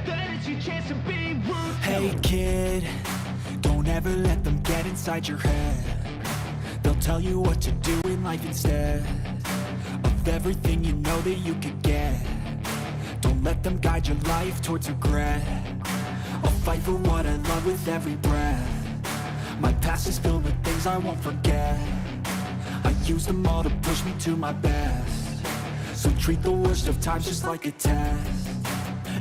Then it's your chance to be ruthless. Hey kid, don't ever let them get inside your head. They'll tell you what to do in life instead of everything you know that you could get. Don't let them guide your life towards regret. I'll fight for what I love with every breath. My past is filled with things I won't forget. I use them all to push me to my best. So treat the worst of times just like a test.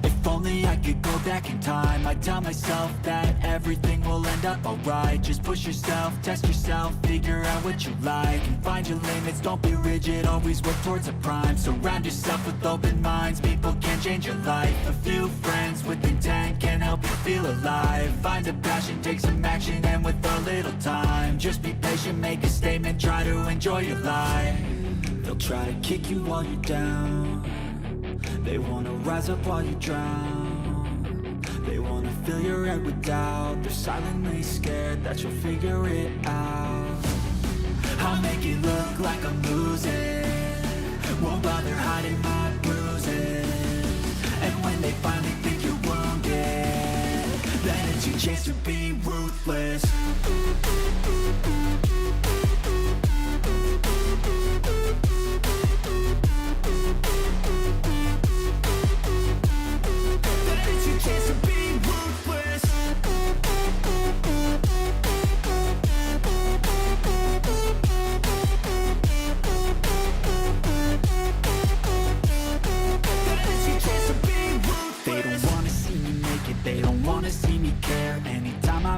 If only I could go back in time, I'd tell myself that everything will end up alright. Just push yourself, test yourself, figure out what you like, and find your limits, don't be rigid, always work towards a prime. Surround yourself with open minds, people can change your life. A few friends with intent can help you feel alive. Find a passion, take some action, and with a little time, just be patient, make a statement, try to enjoy your life. They'll try to kick you while you're down. They wanna rise up while you drown. They wanna fill your head with doubt. They're silently scared that you'll figure it out. I'll make it look like I'm losing, won't bother hiding my bruises. And when they finally think you're wounded, then it's your chance to be ruthless.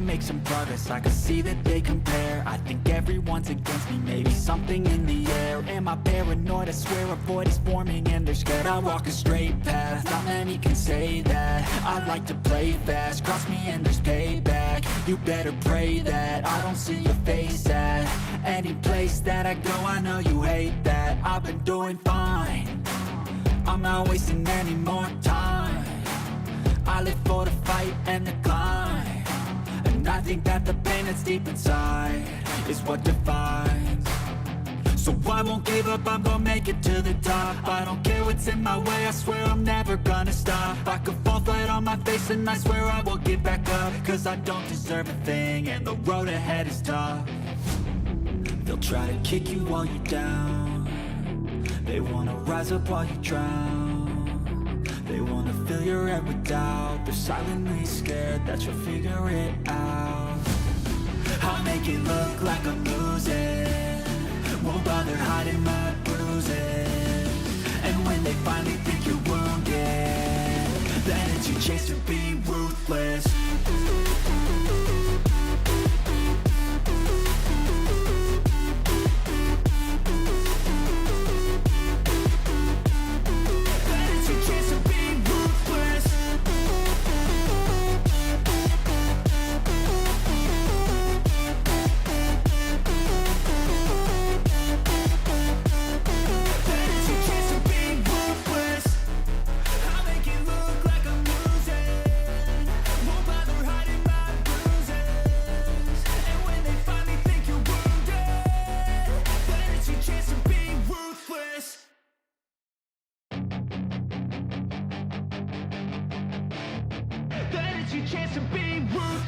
Make some progress, I can see that they compare. I think everyone's against me, maybe something in the air. Am I paranoid? I swear a void is forming and they're scared. I walk a straight path, not many can say that. I like to play fast, cross me and there's payback. You better pray that I don't see your face at any place that I go. I know you hate that. I've been doing fine, I'm not wasting any more time. I live for the fight and the climb. And I think that the pain that's deep inside is what defines. So I won't give up, I'm gonna make it to the top. I don't care what's in my way, I swear I'm never gonna stop. I could fall flat on my face and I swear I will get back up. Cause I don't deserve a thing and the road ahead is tough. They'll try to kick you while you're down. They wanna rise up while you drown. They wanna fill your head with doubt. They're silently scared that you'll figure it out. I'll make it look like I'm losing, won't bother hiding my bruises. And when they finally think you're wounded, then it's your chance to be ruthless.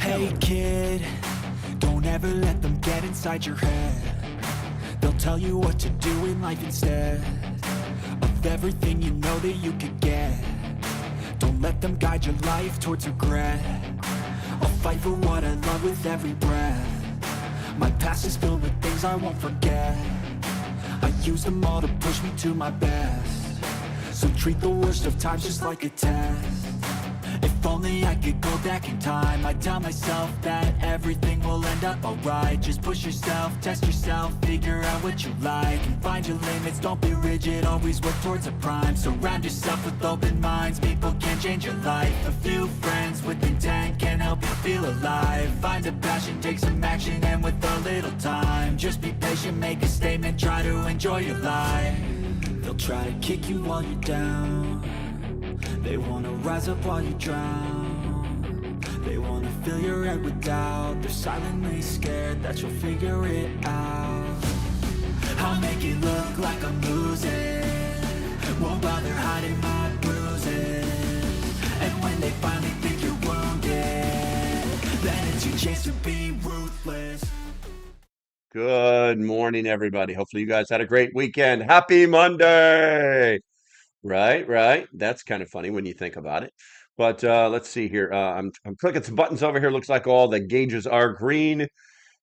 Hey kid, don't ever let them get inside your head. They'll tell you what to do in life instead of everything you know that you could get. Don't let them guide your life towards regret. I'll fight for what I love with every breath. My past is filled with things I won't forget. I use them all to push me to my best. So treat the worst of times just like a test. If only I could go back in time, I'd tell myself that everything will end up alright. Just push yourself, test yourself, figure out what you like, and find your limits, don't be rigid, always work towards a prime. Surround yourself with open minds, people can change your life. A few friends with intent can help you feel alive. Find a passion, take some action, and with a little time, just be patient, make a statement, try to enjoy your life. They'll try to kick you while you're down. They wanna rise up while you drown. They wanna fill your head with doubt. They're silently scared that you'll figure it out. I'll make it look like I'm losing, won't bother hiding my bruises. losing. And when they finally think you're wounded, then it's your chance to be ruthless. Good morning, everybody. Hopefully, you guys had a great weekend. Happy Monday. Right. That's kind of funny when you think about it. But let's see here. I'm clicking some buttons over here. Looks like all the gauges are green,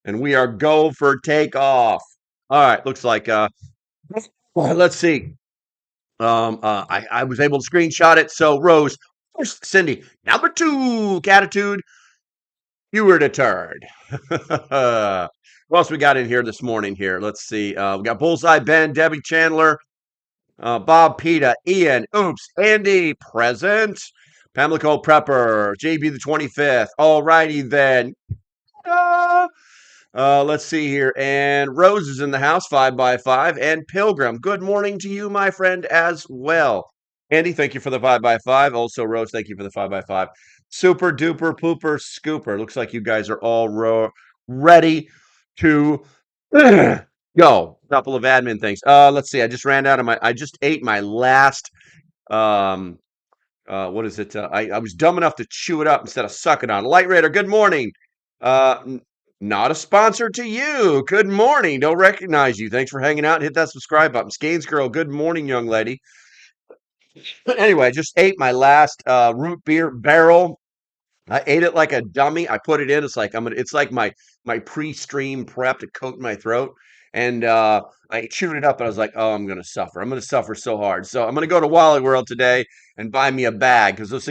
and we are go for takeoff. All right. Looks like well, let's see. I was able to screenshot it. So Rose, first Cindy, number 2, Catitude, you were deterred. What else we got in here this morning here? Let's see. We got Bullseye Ben, Debbie Chandler, Bob Peta, Ian, Oops, Andy, present. Pamela LocalPrepper, JB the 25th. All righty then. Uh, let's see here. And Rose is in the house, 5x5. And Pilgrim, good morning to you, my friend, as well. Andy, thank you for the 5x5. Also, Rose, thank you for the 5x5. Super duper pooper scooper. Looks like you guys are all ready to go. Couple of admin things. Let's see. I just ate my last what is it? I was dumb enough to chew it up instead of suck it on. Light Raider, good morning. Not a sponsor to you. Good morning. Don't recognize you. Thanks for hanging out and hit that subscribe button. Skanes Girl, good morning, young lady. But anyway, I just ate my last root beer barrel. I ate it like a dummy. I put it in. It's like my pre-stream prep to coat my throat. And I chewed it up and I was like, oh, I'm gonna suffer. I'm gonna suffer so hard. So I'm gonna go to Wally World today and buy me a bag because those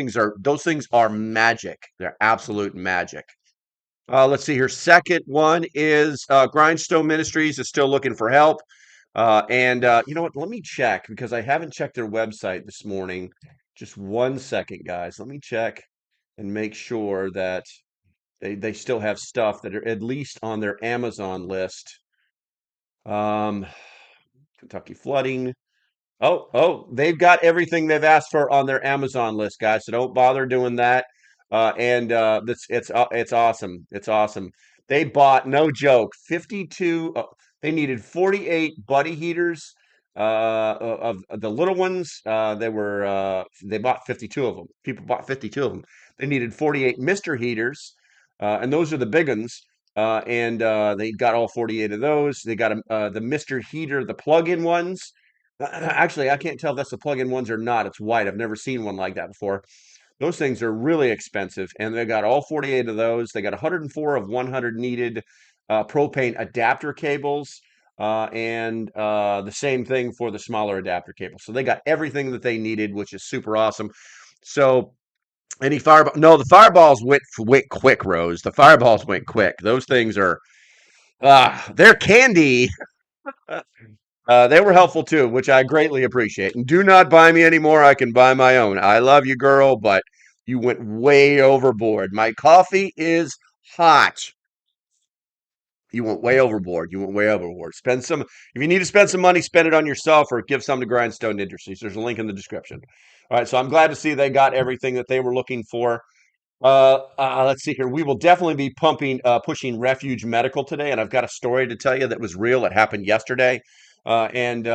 things are magic. They're absolute magic. Let's see here. Second one is Grindstone Ministries is still looking for help. And you know what? Let me check because I haven't checked their website this morning. Just 1 second, guys. Let me check and make sure that they still have stuff that are at least on their Amazon list. Um, Kentucky flooding. Oh, they've got everything they've asked for on their Amazon list, guys. So don't bother doing that. And it's awesome. It's awesome. They bought, no joke, 52. They needed 48 buddy heaters. Of the little ones, they bought 52 of them. People bought 52 of them. They needed 48 Mister heaters, and those are the big ones. And they got all 48 of those. They got the Mister heater, the plug-in ones. Actually, I can't tell if that's the plug-in ones or not. It's white. I've never seen one like that before. Those things are really expensive, and they got all 48 of those. They got 104 of 100 needed propane adapter cables, and the same thing for the smaller adapter cables. So they got everything that they needed, which is super awesome. So any fireball? No, the fireballs went quick, Rose. The fireballs went quick. Those things are they're candy. They were helpful too, which I greatly appreciate. And do not buy me anymore. I can buy my own. I love you, girl, but you went way overboard. My coffee is hot. You went way overboard. You went way overboard. Spend some, if you need to spend some money, spend it on yourself or give some to Grindstone Industries. There's a link in the description. All right. So I'm glad to see they got everything that they were looking for. Let's see here. We will definitely be pushing Refuge Medical today, and I've got a story to tell you that was real. It happened yesterday, and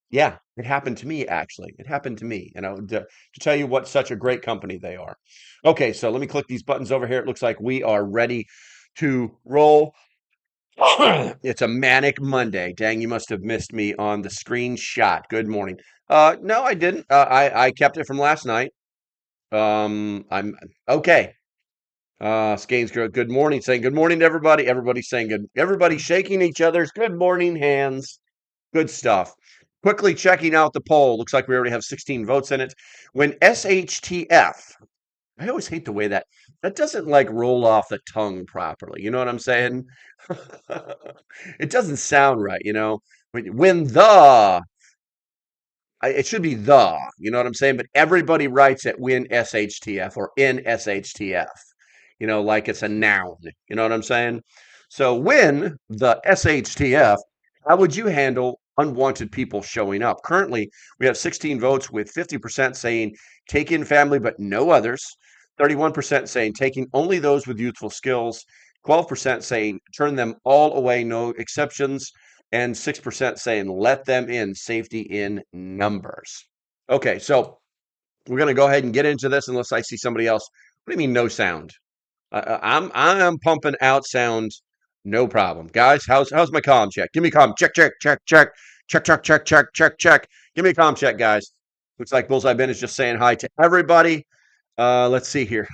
yeah, it happened to me actually. It happened to me, and to tell you what such a great company they are. Okay, so let me click these buttons over here. It looks like we are ready to roll. It's a manic Monday. Dang, you must have missed me on the screenshot. Good morning. No, I didn't. I kept it from last night. I'm okay. Skanes Girl, good morning, saying good morning to everybody. Everybody's saying good. Everybody's shaking each other's good morning hands. Good stuff. Quickly checking out the poll. Looks like we already have 16 votes in it. When SHTF, I always hate the way that doesn't like roll off the tongue properly. You know what I'm saying? It doesn't sound right, you know. When it should be you know what I'm saying? But everybody writes it when SHTF or in SHTF, you know, like it's a noun. You know what I'm saying? So when the SHTF, how would you handle unwanted people showing up? Currently, we have 16 votes with 50% saying take in family but no others, 31% saying taking only those with youthful skills, 12% saying turn them all away, no exceptions, and 6% saying let them in, safety in numbers. Okay, so We're going to go ahead and get into this unless I see somebody else. What do you mean no sound? I'm pumping out sound, no problem. Guys, how's my comm check? Give me comm check, check, check, check, check, check, check, check, check, check. Give me a comm check, guys. Looks like Bullseye Ben is just saying hi to everybody. Let's see here.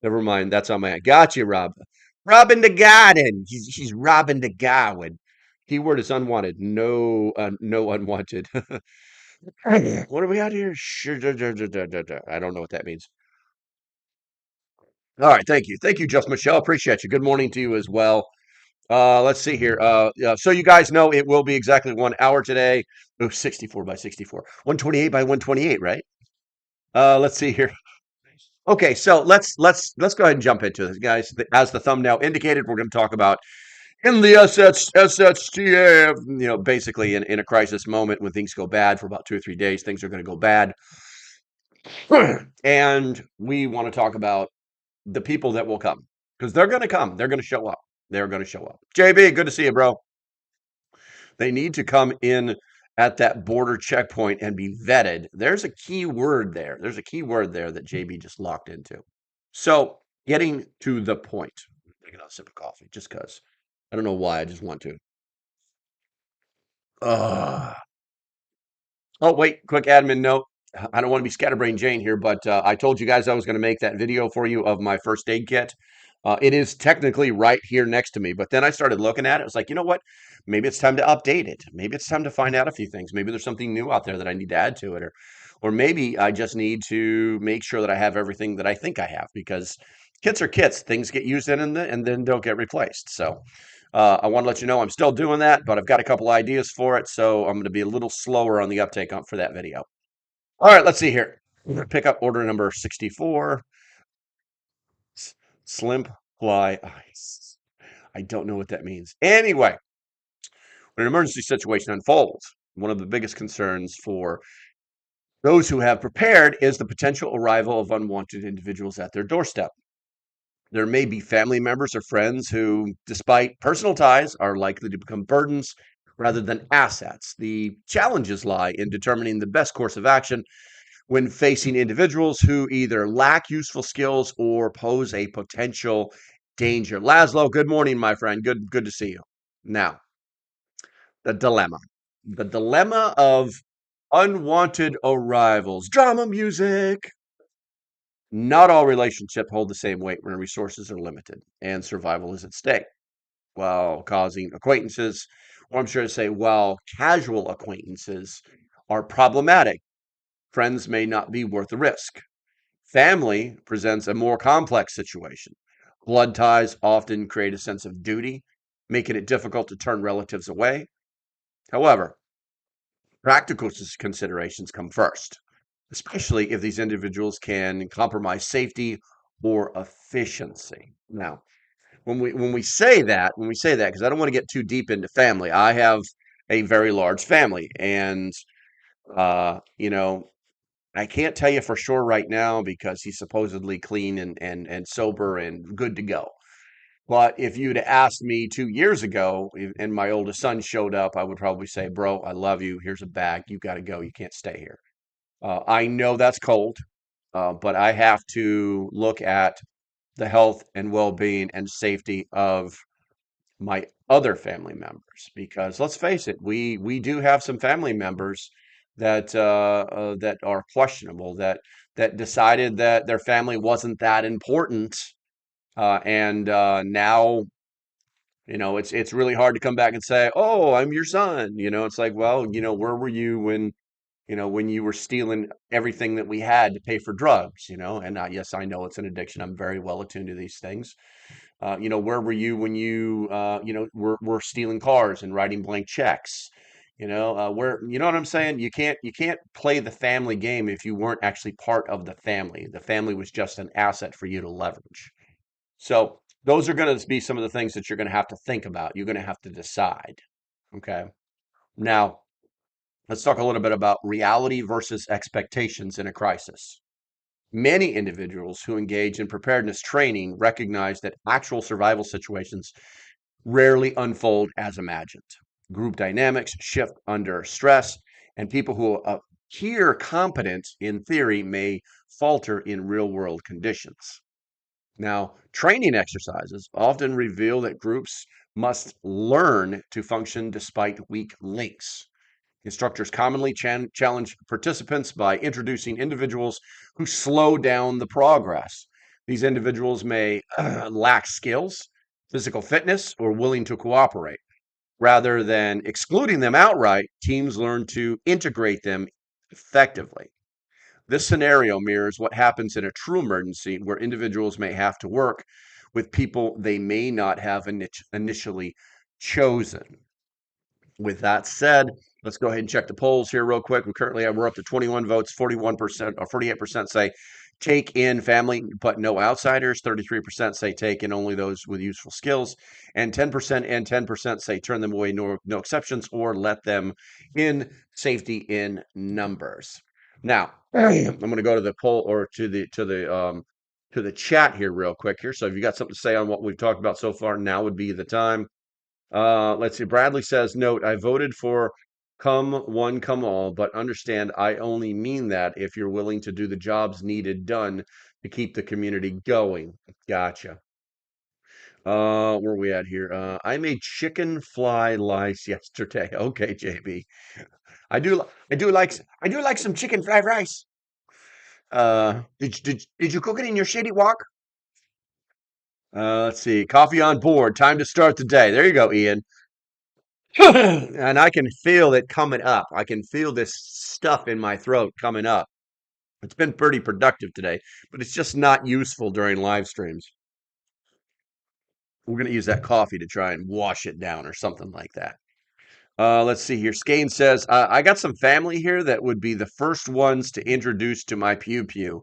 Never mind. That's on my. Got you, Rob. Robbing the garden. She's robbing the garden. Keyword is unwanted. No, no unwanted. What do we got here? I don't know what that means. All right, thank you. Thank you, Just Michelle. Appreciate you. Good morning to you as well. Let's see here. So you guys know it will be exactly 1 hour today. Oh, 64 by 64. 128 by 128, right? Let's see here. Okay, so let's go ahead and jump into this, guys. As the thumbnail indicated, we're going to talk about in the SHTF, basically in a crisis moment when things go bad for about 2 or 3 days, things are going to go bad. And we want to talk about the people that will come because they're going to come. They're going to show up. They're going to show up. JB, good to see you, bro. They need to come in at that border checkpoint and be vetted. There's a key word there. There's a key word there that JB just locked into. So getting to the point. Take another sip of coffee just because. I don't know why. I just want to. Oh, wait. Quick admin note. I don't want to be scatterbrain Jane here, but I told you guys I was going to make that video for you of my first aid kit. It is technically right here next to me, but then I started looking at it. I was like, you know what? Maybe it's time to update it. Maybe it's time to find out a few things. Maybe there's something new out there that I need to add to it, or maybe I just need to make sure that I have everything that I think I have because kits are kits. Things get used in and then don't get replaced. So I want to let you know I'm still doing that, but I've got a couple ideas for it. So I'm going to be a little slower on the uptake for that video. All right, let's see here. Pick up order number 64. Slim fly ice. I don't know what that means. Anyway, when an emergency situation unfolds, one of the biggest concerns for those who have prepared is the potential arrival of unwanted individuals at their doorstep. There may be family members or friends who, despite personal ties, are likely to become burdens rather than assets. The challenges lie in determining the best course of action when facing individuals who either lack useful skills or pose a potential danger. Laszlo, good morning, my friend. Good to see you. Now, the dilemma of unwanted arrivals. Drama music. Not all relationships hold the same weight when resources are limited and survival is at stake. While causing acquaintances, or I'm sure to say, while casual acquaintances are problematic, friends may not be worth the risk. Family presents a more complex situation. Blood ties often create a sense of duty, making it difficult to turn relatives away. However, practical considerations come first, especially if these individuals can compromise safety or efficiency. Now, when we say that, because I don't want to get too deep into family, I have a very large family, and I can't tell you for sure right now because he's supposedly clean and sober and good to go. But if you'd asked me 2 years ago and my oldest son showed up, I would probably say, bro, I love you. Here's a bag. You got to go. You can't stay here. I know that's cold, but I have to look at the health and well-being and safety of my other family members because let's face it, we do have some family members that are questionable that decided that their family wasn't that important, and now it's really hard to come back and say, oh, I'm your son. It's like, well, where were you when you were stealing everything that we had to pay for drugs, and yes, I know it's an addiction. I'm very well attuned to these things. Where were you when were stealing cars and writing blank checks? Where, you know what I'm saying? You can't play the family game if you weren't actually part of the family. The family was just an asset for you to leverage. So those are going to be some of the things that you're going to have to think about. You're going to have to decide. Okay. Now, let's talk a little bit about reality versus expectations in a crisis. Many individuals who engage in preparedness training recognize that actual survival situations rarely unfold as imagined. Group dynamics shift under stress, and people who here competence in theory may falter in real world conditions. Now, training exercises often reveal that groups must learn to function despite weak links. Instructors commonly challenge participants by introducing individuals who slow down the progress. These individuals may lack skills, physical fitness, or willing to cooperate. Rather than excluding them outright, teams learn to integrate them effectively. This scenario mirrors what happens in a true emergency where individuals may have to work with people they may not have initially chosen. With that said, let's go ahead and check the polls here real quick. We're up to 21 votes, 41% or 48% say take in family but no outsiders, 33% say take in only those with useful skills, and 10% say turn them away, no exceptions, or let them in, safety in numbers. Now, I'm going to go to the poll or to the chat here real quick here. So if you got something to say on what we've talked about so far, now would be the time. Let's see. Bradley says, note, I voted for come one, come all, but understand I only mean that if you're willing to do the jobs needed done to keep the community going. Gotcha. Where are we at here? I made chicken fly lice yesterday. Okay, JB. I do like some chicken fried rice. Did you cook it in your shitty wok? Let's see. Coffee on board. Time to start the day. There you go, Ian. And I can feel it coming up. I can feel this stuff in my throat coming up. It's been pretty productive today, but it's just not useful during live streams. We're going to use that coffee to try and wash it down or something like that. Let's see here. Skane says, I got some family here that would be the first ones to introduce to my pew pew.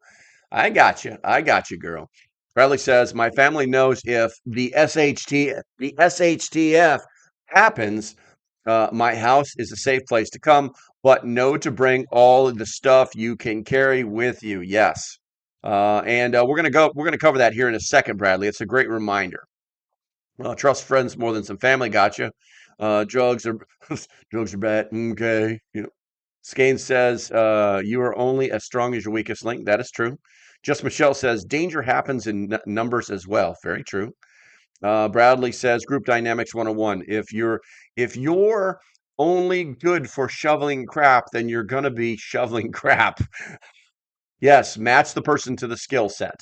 I got you. I got you, girl. Bradley says, my family knows if the SHTF happens, my house is a safe place to come, but know to bring all of the stuff you can carry with you. Yes. And we're going to cover that here in a second, Bradley. It's a great reminder. Trust friends more than some family. Gotcha. Drugs are drugs are bad. Okay. Skane says, you are only as strong as your weakest link. That is true. Just Michelle says, danger happens in numbers as well. Very true. Bradley says, group dynamics 101. If you're only good for shoveling crap, then you're going to be shoveling crap. Yes, match the person to the skill set.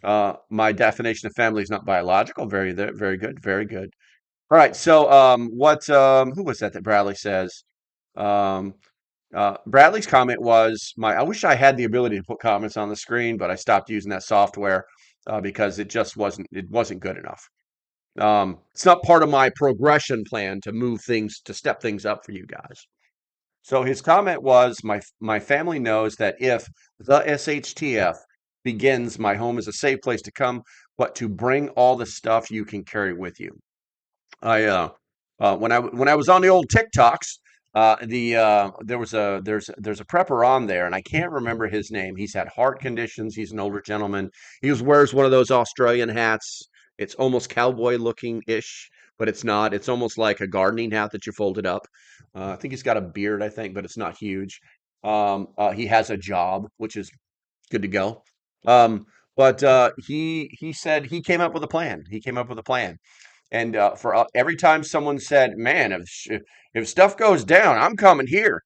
My definition of family is not biological. Very good. Very good. All right. So, who was that Bradley says? Bradley's comment was I wish I had the ability to put comments on the screen, but I stopped using that software because it just wasn't good enough. It's not part of my progression plan to step things up for you guys. So his comment was, my family knows that if the SHTF begins, my home is a safe place to come, but to bring all the stuff you can carry with you. When I was on the old TikToks, there's a prepper on there, and I can't remember his name. He's had heart conditions. He's an older gentleman. He wears one of those Australian hats. It's almost cowboy looking ish, but it's not. It's almost like a gardening hat that you folded up. I think he's got a beard, I think, but it's not huge. He has a job, which is good to go. But he said he came up with a plan. He came up with a plan. And for every time someone said, "Man, if stuff goes down, I'm coming here,"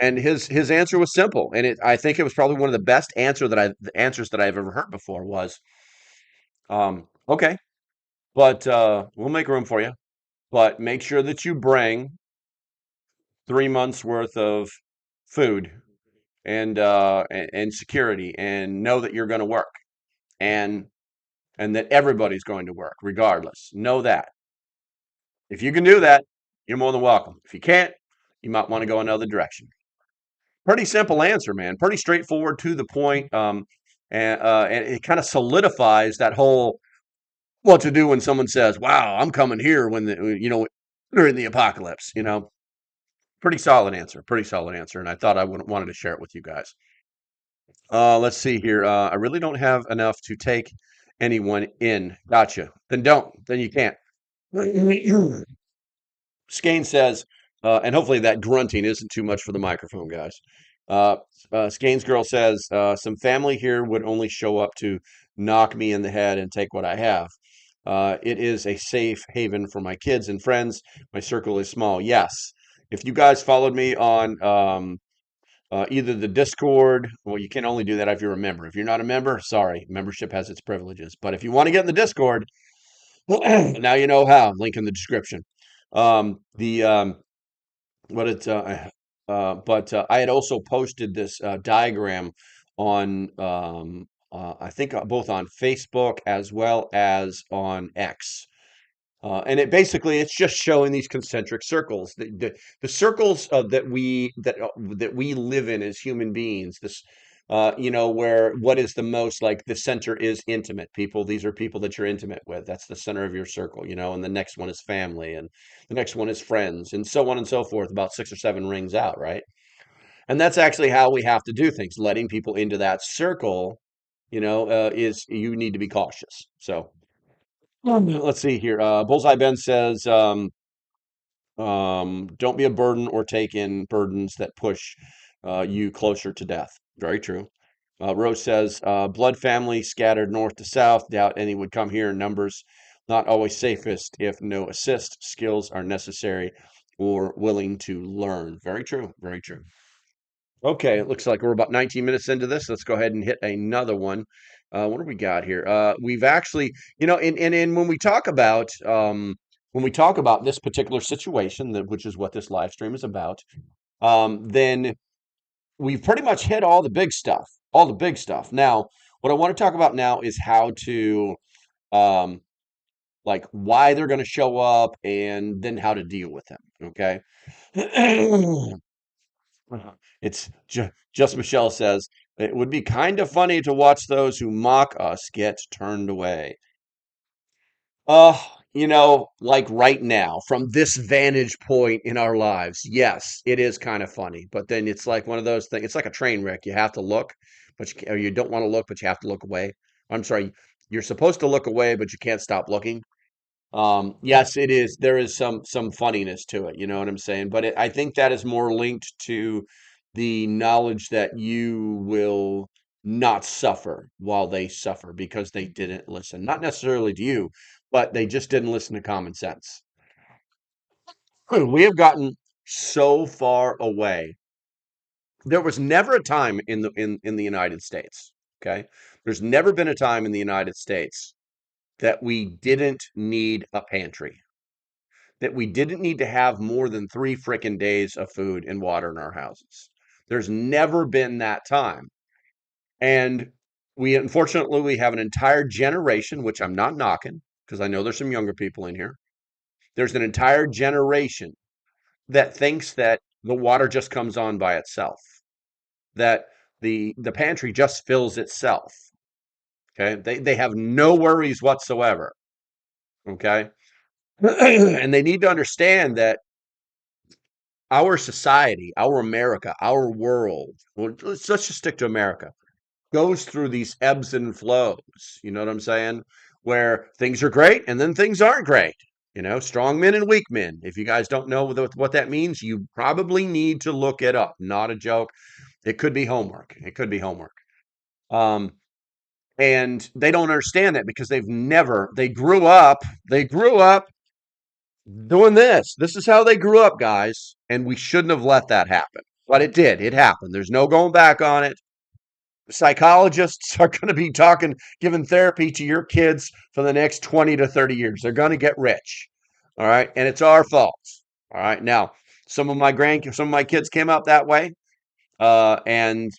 and his answer was simple, and I think it was probably one of the best answers that I've ever heard before was, "Okay, but we'll make room for you, but make sure that you bring 3 months worth of food and security, and know that you're going to work, and that everybody's going to work regardless. Know that. If you can do that, you're more than welcome. If you can't, you might want to go another direction." Pretty simple answer, man. Pretty straightforward, to the point. And it kind of solidifies that whole what to do when someone says, "Wow, I'm coming here when during the apocalypse." Pretty solid answer. Pretty solid answer. And I thought I wanted to share it with you guys. Let's see here. I really don't have enough to take anyone in. Gotcha. Then don't. Then you can't. Skane says, and hopefully that grunting isn't too much for the microphone, guys. Uh, Skane's girl says, some family here would only show up to knock me in the head and take what I have. It is a safe haven for my kids and friends. My circle is small. Yes. If you guys followed me on either the Discord, well, you can only do that if you're a member. If you're not a member, sorry, membership has its privileges. But if you want to get in the Discord, now you know how. Link in the description. The what it's but I had also posted this diagram on I think both on Facebook as well as on X. And it basically it's just showing these concentric circles, the circles that we live in as human beings. This, where what is the most like the center is intimate people. These are people that you're intimate with. That's the center of your circle, and the next one is family, and the next one is friends, and so on and so forth. About 6 or 7 rings out, right? And that's actually how we have to do things. Letting people into that circle, is you need to be cautious. So. Let's see here. Bullseye Ben says, don't be a burden or take in burdens that push you closer to death. Very true. Rose says, blood family scattered north to south. Doubt any would come here in numbers. Not always safest if no assist. Skills are necessary or willing to learn. Very true. Very true. Okay, it looks like we're about 19 minutes into this. Let's go ahead and hit another one. What do we got here? We've actually, and when we talk about this particular situation, which is what this live stream is about, then we've pretty much hit all the big stuff. All the big stuff. Now, what I want to talk about now is how to, um, like, why they're going to show up, and then how to deal with them. Okay. It's just Michelle says it would be kind of funny to watch those who mock us get turned away. Uh, like right now, from this vantage point in our lives, yes, it is kind of funny. But then it's like one of those things. It's like a train wreck. You have to look, but or you don't want to look, but you have to look away. I'm sorry, you're supposed to look away, but you can't stop looking. Yes, it is. There is some funniness to it. You know what I'm saying? But I think that is more linked to the knowledge that you will not suffer while they suffer because they didn't listen. Not necessarily to you, but they just didn't listen to common sense. We have gotten so far away. There was never a time in the United States, okay? There's never been a time in the United States that we didn't need a pantry, that we didn't need to have more than 3 frickin' days of food and water in our houses. There's never been that time. And unfortunately, we have an entire generation, which I'm not knocking because I know there's some younger people in here. There's an entire generation that thinks that the water just comes on by itself, that the pantry just fills itself. Okay. They have no worries whatsoever. Okay. And they need to understand that our society, our America, our world, well, let's just stick to America, goes through these ebbs and flows. You know what I'm saying? Where things are great and then things aren't great. Strong men and weak men. If you guys don't know what that means, you probably need to look it up. Not a joke. It could be homework. It could be homework. Um, and they don't understand that because they grew up doing this. This is how they grew up, guys. And we shouldn't have let that happen. But it did. It happened. There's no going back on it. Psychologists are going to be giving therapy to your kids for the next 20 to 30 years. They're going to get rich. All right. And it's our fault. All right. Now, some of my kids came up that way. And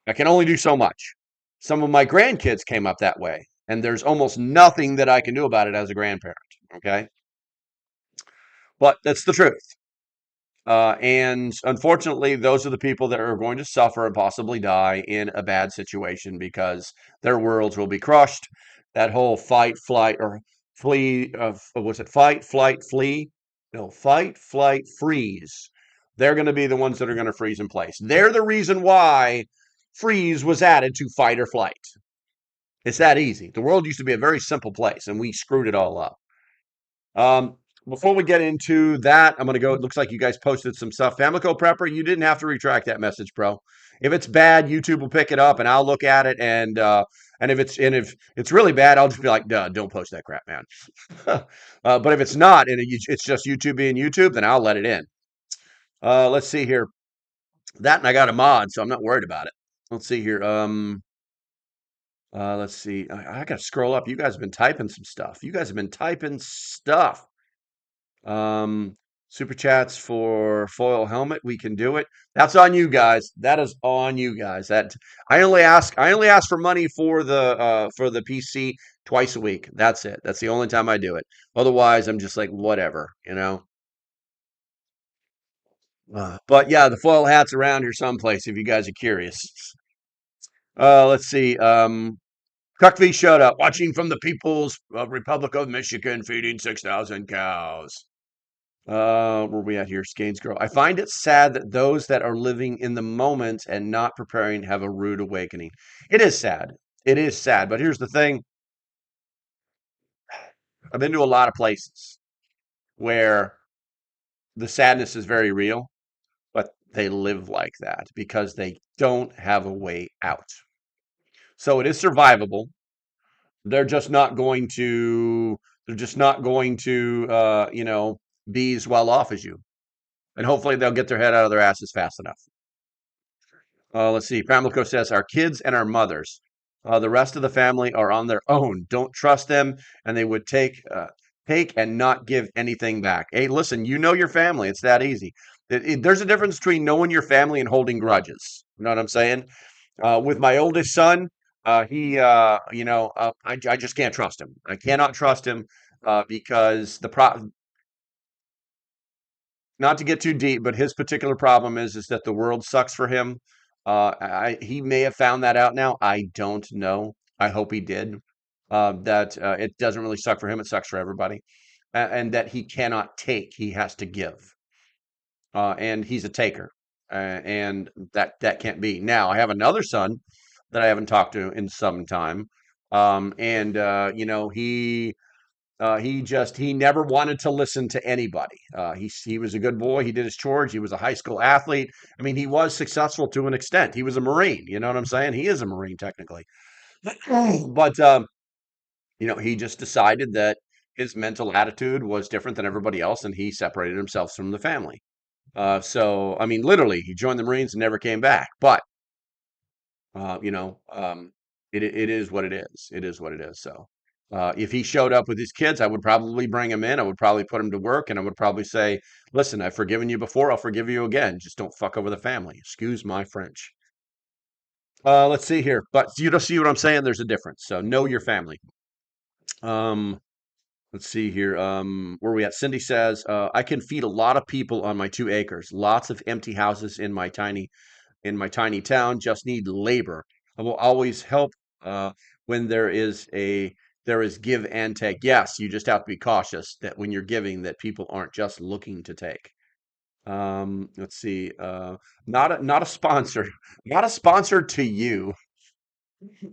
I can only do so much. Some of my grandkids came up that way. And there's almost nothing that I can do about it as a grandparent. Okay. But that's the truth. And unfortunately, those are the people that are going to suffer and possibly die in a bad situation because their worlds will be crushed. That whole fight, flight, or flee, was it fight, flight, flee? No, fight, flight, freeze. They're going to be the ones that are going to freeze in place. They're the reason why freeze was added to fight or flight. It's that easy. The world used to be a very simple place, and we screwed it all up. before we get into that, I'm gonna go. It looks like you guys posted some stuff. LocalPrepper, you didn't have to retract that message, bro. If it's bad, YouTube will pick it up and I'll look at it. And if it's really bad, I'll just be like, duh, don't post that crap, man. But if it's not and it's just YouTube being YouTube, then I'll let it in. Let's see here. That and I got a mod, so I'm not worried about it. Let's see here. Let's see. I gotta scroll up. You guys have been typing some stuff. You guys have been typing stuff. Um, Super chats for foil helmet. We can do it. That's on you guys. That is on you guys. That I only ask for money for the PC twice a week. That's it. That's the only time I do it. Otherwise, I'm just like whatever, you know. But yeah, the foil hat's around here someplace if you guys are curious. Let's see. Cuck V showed up, watching from the People's Republic of Michigan, feeding 6,000 cows. Where we at here? Scanes girl. I find it sad that those that are living in the moment and not preparing have a rude awakening. It is sad. It is sad. But here's the thing. I've been to a lot of places where the sadness is very real, but they live like that because they don't have a way out. So it is survivable. They're just not going to. They're just not going to. Be as well off as you. And hopefully they'll get their head out of their asses fast enough. Let's see. Pamlico says our kids and our mothers. The rest of the family are on their own. Don't trust them, and they would take and not give anything back. Hey, listen, you know your family. It's that easy. There's a difference between knowing your family and holding grudges. You know what I'm saying? With my oldest son, I just can't trust him. I cannot trust him because not to get too deep, but his particular problem is that the world sucks for him. He may have found that out now. I don't know. I hope he did. That it doesn't really suck for him. It sucks for everybody, and that he cannot take. He has to give, and he's a taker, and that can't be. Now I have another son that I haven't talked to in some time, and he never wanted to listen to anybody. He was a good boy. He did his chores. He was a high school athlete. I mean, he was successful to an extent. He was a Marine. You know what I'm saying? He is a Marine technically, but he just decided that his mental attitude was different than everybody else, and he separated himself from the family. So I mean, literally, he joined the Marines and never came back. But uh, you know, um, it is what it is. It is what it is. So, if he showed up with his kids, I would probably bring him in. I would probably put him to work, and I would probably say, "Listen, I've forgiven you before. I'll forgive you again. Just don't fuck over the family." Excuse my French. Let's see here, but you don't see what I'm saying. There's a difference. So know your family. Um, let's see here. Where are we at? Cindy says, I can feed a lot of people on my 2 acres. Lots of empty houses in my tiny town. Just need labor. I will always help when there is give and take. Yes, you just have to be cautious that when you're giving, that people aren't just looking to take. Let's see. Not a sponsor, not a sponsor to you.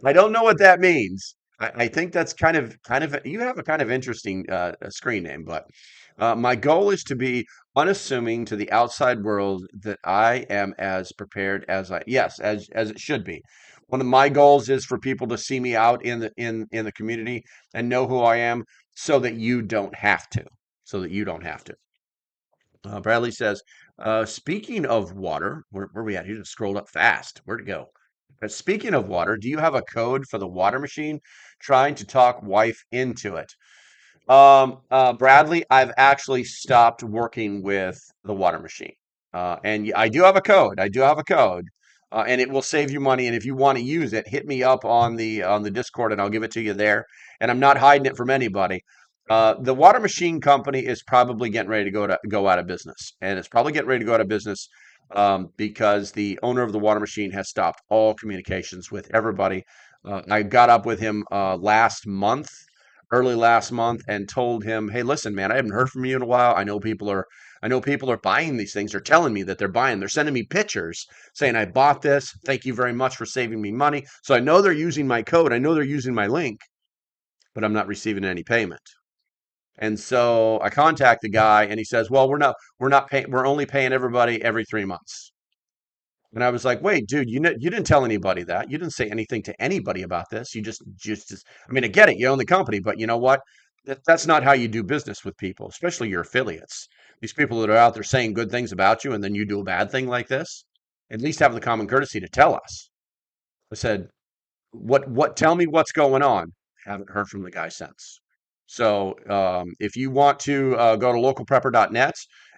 I don't know what that means. I think that's kind of you have a kind of interesting screen name, but my goal is to be unassuming to the outside world that I am as prepared as yes, as it should be. One of my goals is for people to see me out in the community and know who I am, so that you don't have to. So that you don't have to. Bradley says, speaking of water, where are we at? You just scrolled up fast. Where'd it go? But speaking of water, do you have a code for the water machine? Trying to talk wife into it. Bradley, I've actually stopped working with the water machine. And I do have a code. I do have a code. And it will save you money. And if you want to use it, hit me up on the Discord and I'll give it to you there. And I'm not hiding it from anybody. The water machine company is probably getting ready to go out of business. And it's probably getting ready to go out of business because the owner of the water machine has stopped all communications with everybody. I got up with him early last month, and told him, "Hey, listen, man, I haven't heard from you in a while. I know people are buying these things. They're telling me that they're buying. They're sending me pictures saying I bought this. Thank you very much for saving me money. So I know they're using my code. I know they're using my link, but I'm not receiving any payment." And so I contact the guy, and he says, "Well, we're not paying. We're only paying everybody every 3 months." And I was like, "Wait, dude, you didn't tell anybody that. You didn't say anything to anybody about this. You just. I mean, I get it. You own the company, but you know what? That's not how you do business with people, especially your affiliates. These people that are out there saying good things about you, and then you do a bad thing like this. At least have the common courtesy to tell us." I said, what tell me what's going on. Haven't heard from the guy since. So if you want to go to localprepper.net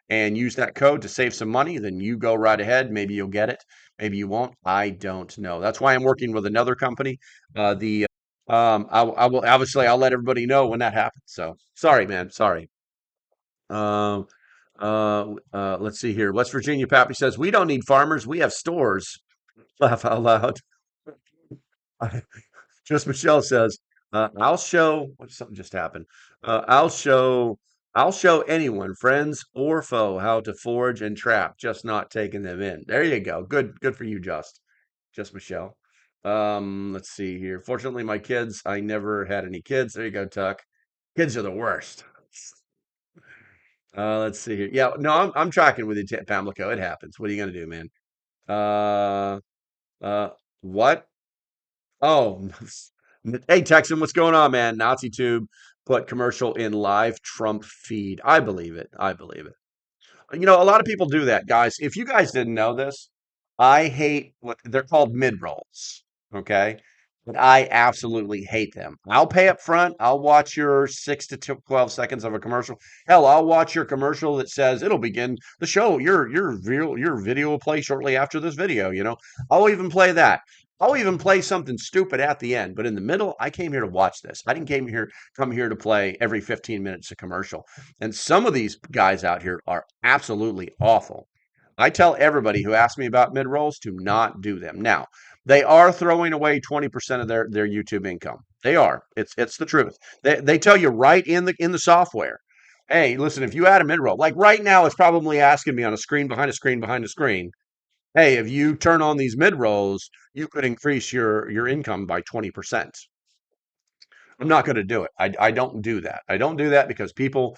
and use that code to save some money, then you go right ahead. Maybe you'll get it, maybe you won't. I don't know. That's why I'm working with another company. The I will obviously, I'll let everybody know when that happens. So sorry, man, sorry. um let's see here. West Virginia Pappy says, we don't need farmers, we have stores. Laugh out loud. Just Michelle says, "I'll show." What, something just happened? I'll show. I'll show anyone, friends or foe, how to forge and trap. Just not taking them in. There you go. Good. Good for you, Just Michelle. Let's see here. Fortunately, my kids. I never had any kids. There you go, Tuck. Kids are the worst. Let's see here. Yeah, no, I'm tracking with you, Pamlico. It happens. What are you gonna do, man? Uh, what? Oh, hey Texan, what's going on, man? Nazi Tube put commercial in live Trump feed. I believe it. I believe it. A lot of people do that, guys. If you guys didn't know this, I hate what they're called mid rolls. Okay. But I absolutely hate them. I'll pay up front. I'll watch your 6 to 12 seconds of a commercial. Hell, I'll watch your commercial that says it'll begin the show. Your video will play shortly after this video. I'll even play that. I'll even play something stupid at the end. But in the middle, I came here to watch this. I didn't come here to play every 15 minutes a commercial. And some of these guys out here are absolutely awful. I tell everybody who asks me about mid rolls to not do them. Now, they are throwing away 20% of their YouTube income. They are. It's the truth. They tell you right in the software. Hey, listen, if you add a mid roll, like right now, it's probably asking me on a screen behind a screen behind a screen. Hey, if you turn on these mid rolls, you could increase your income by 20%. I'm not going to do it. I don't do that. I don't do that because people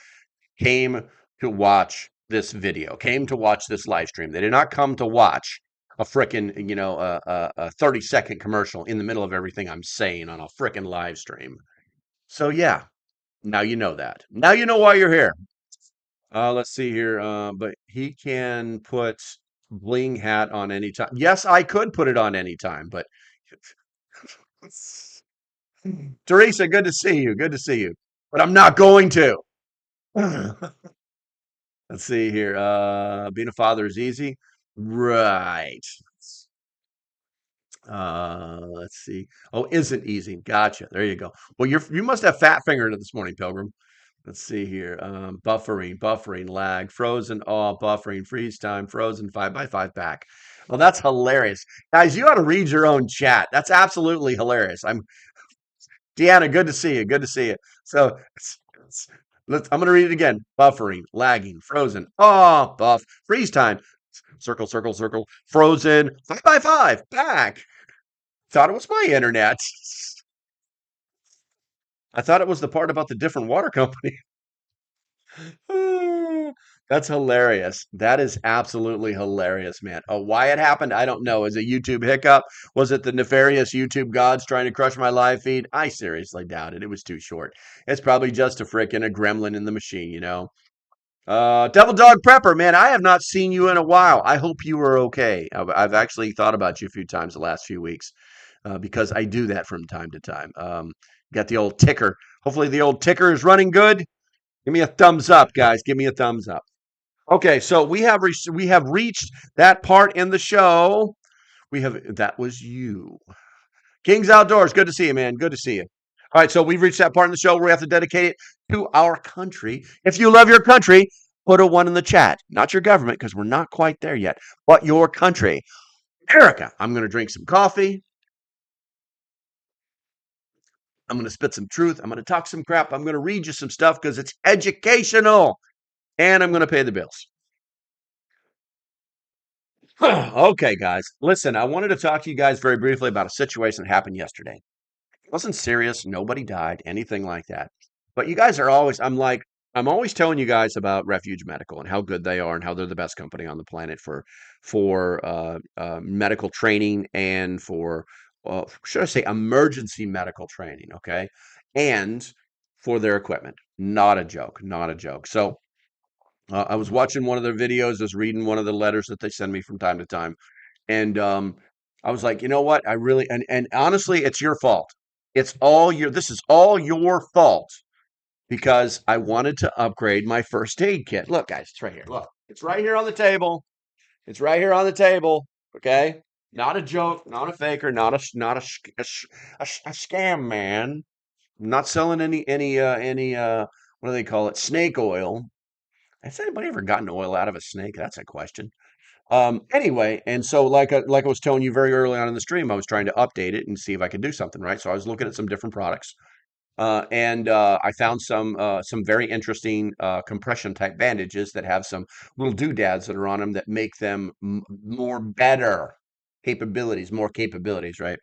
came to watch this video, came to watch this live stream. They did not come to watch a frickin', a 30-second commercial in the middle of everything I'm saying on a frickin' live stream. So yeah, now you know that. Now you know why you're here. Let's see here. But he can put bling hat on any time. Yes, I could put it on any time, but Teresa, good to see you. Good to see you. But I'm not going to. Let's see here. Being a father is easy. Right. Let's see. Oh, isn't easy. Gotcha. There you go. Well, you must have fat fingered it this morning, Pilgrim. Let's see here. Buffering, lag, frozen, buffering, freeze time, frozen, 5x5 back. Well, that's hilarious. Guys, you ought to read your own chat. That's absolutely hilarious. Deanna, good to see you. Good to see you. So I'm going to read it again. Buffering, lagging, frozen, buff, freeze time, circle, circle, circle, frozen, 5x5 back. Thought it was my internet. I thought it was the part about the different water company. That's hilarious. That is absolutely hilarious, man. Why it happened, I don't know. Is it YouTube hiccup? Was it the nefarious YouTube gods trying to crush my live feed? I seriously doubt it. It was too short. It's probably just a gremlin in the machine, Devil Dog Prepper, man, I have not seen you in a while. I hope you are okay. I've actually thought about you a few times the last few weeks because I do that from time to time. Got the old ticker. Hopefully the old ticker is running good. Give me a thumbs up, guys. Give me a thumbs up. Okay, so we have reached that part in the show. That was you. Kings Outdoors. Good to see you, man. Good to see you. All right, so we've reached that part in the show where we have to dedicate it to our country. If you love your country, put a 1 in the chat. Not your government, because we're not quite there yet, but your country. America. I'm going to drink some coffee. I'm going to spit some truth. I'm going to talk some crap. I'm going to read you some stuff because it's educational. And I'm going to pay the bills. Okay, guys. Listen, I wanted to talk to you guys very briefly about a situation that happened yesterday. It wasn't serious. Nobody died, anything like that. But you guys are always, I'm like, I'm always telling you guys about Refuge Medical and how good they are and how they're the best company on the planet for medical training and for should I say emergency medical training, okay? And for their equipment. Not a joke, not a joke. So I was watching one of their videos, was reading one of the letters that they send me from time to time, and I was like, you know what? I really and honestly, it's your fault. It's all your. This is all your fault because I wanted to upgrade my first aid kit. Look, guys, it's right here. Look, it's right here on the table. It's right here on the table. Okay, not a joke, not a faker, not a scam man. I'm not selling any what do they call it? Snake oil. Has anybody ever gotten oil out of a snake? That's a question. Anyway, and so like I was telling you very early on in the stream, I was trying to update it and see if I could do something, right? So I was looking at some different products. And I found some very interesting compression type bandages that have some little doodads that are on them that make them more better more capabilities, right?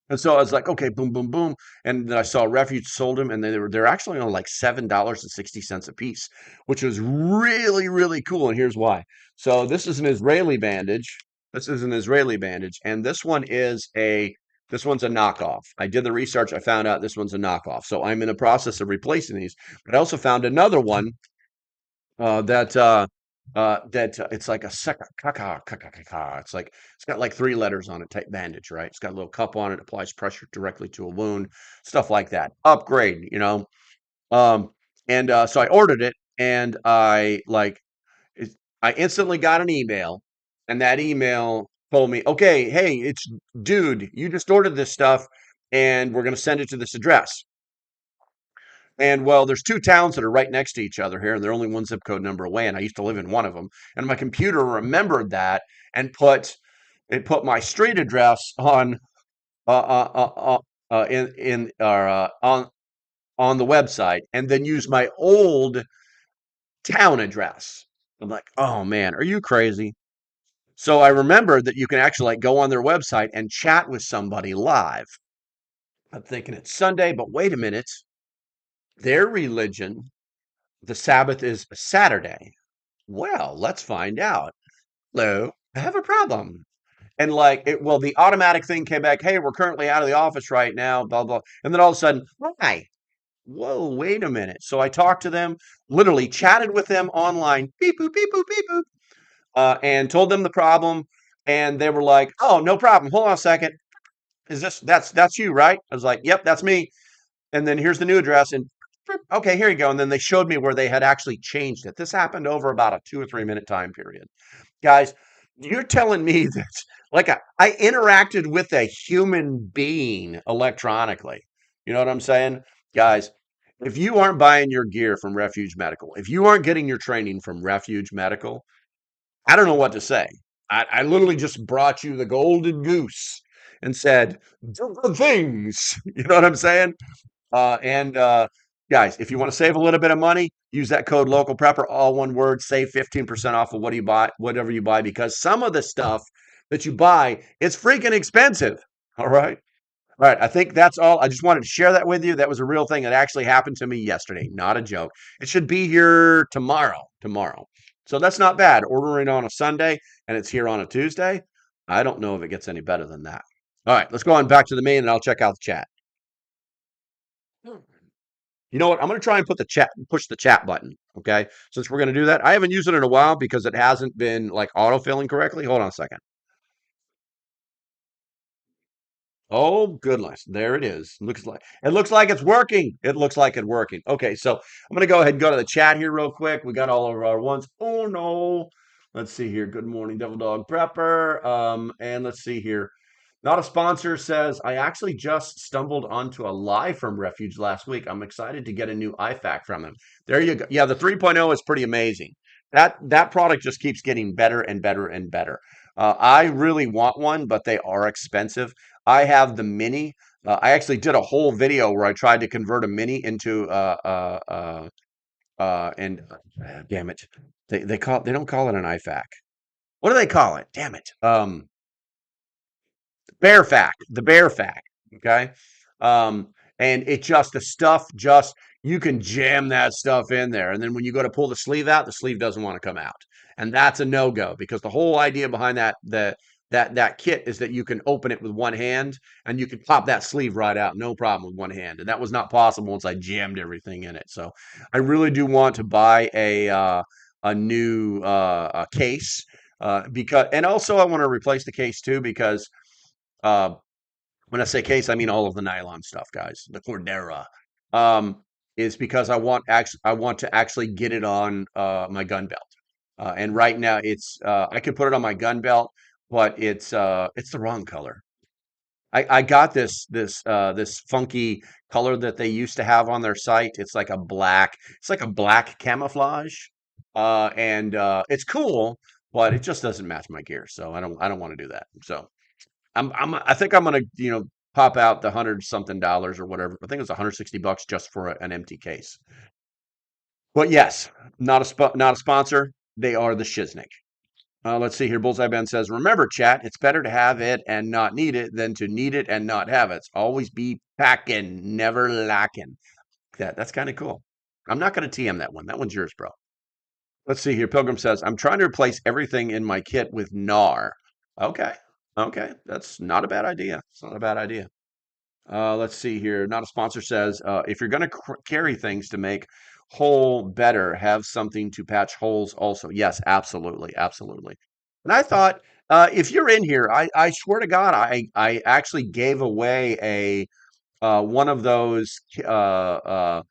And so I was like, okay, boom, boom, boom. And then I saw Refuge sold them, and they're actually on like $7.60 a piece, which was really, really cool. And here's why. So this is an Israeli bandage. This is an Israeli bandage, and this one's a knockoff. I did the research, I found out this one's a knockoff. So I'm in the process of replacing these. But I also found another one that it's like a it's like it's got like three letters on it type bandage, right? It's got a little cup on it, applies pressure directly to a wound, stuff like that. Upgrade, you know. Um, and so I ordered it, and I instantly got an email, and that email told me, okay, hey, it's dude, you just ordered this stuff, and we're gonna send it to this address. And well, there's two towns that are right next to each other here, and they're only one zip code number away. And I used to live in one of them. And my computer remembered that and put my street address in or on the website, and then use my old town address. I'm like, oh man, are you crazy? So I remembered that you can actually like go on their website and chat with somebody live. I'm thinking it's Sunday, but wait a minute. Their religion, the Sabbath is Saturday. Well, let's find out. Hello, I have a problem. And well, the automatic thing came back. Hey, we're currently out of the office right now, blah, blah. And then all of a sudden, hi. Whoa, wait a minute. So I talked to them, literally chatted with them online, beep, boop, beep, boop, beep, boop, and told them the problem. And they were like, oh, no problem. Hold on a second. That's you, right? I was like, yep, that's me. And then here's the new address. And okay, here you go. And then they showed me where they had actually changed it. This happened over about a 2 or 3 minute time period. Guys, you're telling me that I interacted with a human being electronically. You know what I'm saying? Guys, if you aren't buying your gear from Refuge Medical, if you aren't getting your training from Refuge Medical, I don't know what to say. I literally just brought you the golden goose and said, do good things. You know what I'm saying? And guys, if you want to save a little bit of money, use that code LocalPrepper, all one word, save 15% off of what you buy, whatever you buy, because some of the stuff that you buy, it's freaking expensive. All right. All right. I think that's all. I just wanted to share that with you. That was a real thing that actually happened to me yesterday. Not a joke. It should be here tomorrow. Tomorrow. So that's not bad. Ordering on a Sunday and it's here on a Tuesday. I don't know if it gets any better than that. All right. Let's go on back to the main and I'll check out the chat. You know what? I'm going to try and push the chat button. Okay. Since we're going to do that, I haven't used it in a while because it hasn't been like autofilling correctly. Hold on a second. Oh goodness, there it is. Looks like it's working. It looks like it's working. Okay, so I'm gonna go ahead and go to the chat here real quick. We got all of our ones. Oh no. Let's see here. Good morning, Devil Dog Prepper. And let's see here. Not a sponsor says I actually just stumbled onto a live from Refuge last week. I'm excited to get a new IFAC from him. There you go. Yeah, the 3.0 is pretty amazing. That product just keeps getting better and better and better. I really want one, but they are expensive. I have the mini. I actually did a whole video where I tried to convert a mini into and damn it, they don't call it an IFAC. What do they call it? Damn it. The bear fact. Okay. Um, and the stuff you can jam that stuff in there, and then when you go to pull the sleeve out, the sleeve doesn't want to come out, and that's a no go because the whole idea behind that kit is that you can open it with one hand and you can pop that sleeve right out, no problem with one hand, and that was not possible once I jammed everything in it. So I really do want to buy a new case because, and also I want to replace the case too because. Uh, when I say case, I mean all of the nylon stuff, guys. The Cordera is because I want to actually get it on my gun belt. And right now I could put it on my gun belt, but it's the wrong color. I got this funky color that they used to have on their site. It's like a black camouflage. And it's cool, but it just doesn't match my gear. So I don't want to do that. So I think I'm gonna, pop out the hundred something dollars or whatever. I think it's $160 just for an empty case. But yes, not a sponsor. They are the Shiznik. Let's see here. Bullseye Ben says, "Remember, chat. It's better to have it and not need it than to need it and not have it. It's always be packing, never lacking." That's kind of cool. I'm not gonna TM that one. That one's yours, bro. Let's see here. Pilgrim says, "I'm trying to replace everything in my kit with NAR." Okay. Okay. That's not a bad idea. It's not a bad idea. Let's see here. Not a sponsor says, if you're going to carry things to make hole better, have something to patch holes also. Yes, absolutely. Absolutely. And I thought, if you're in here, I swear to God, I actually gave away one of those those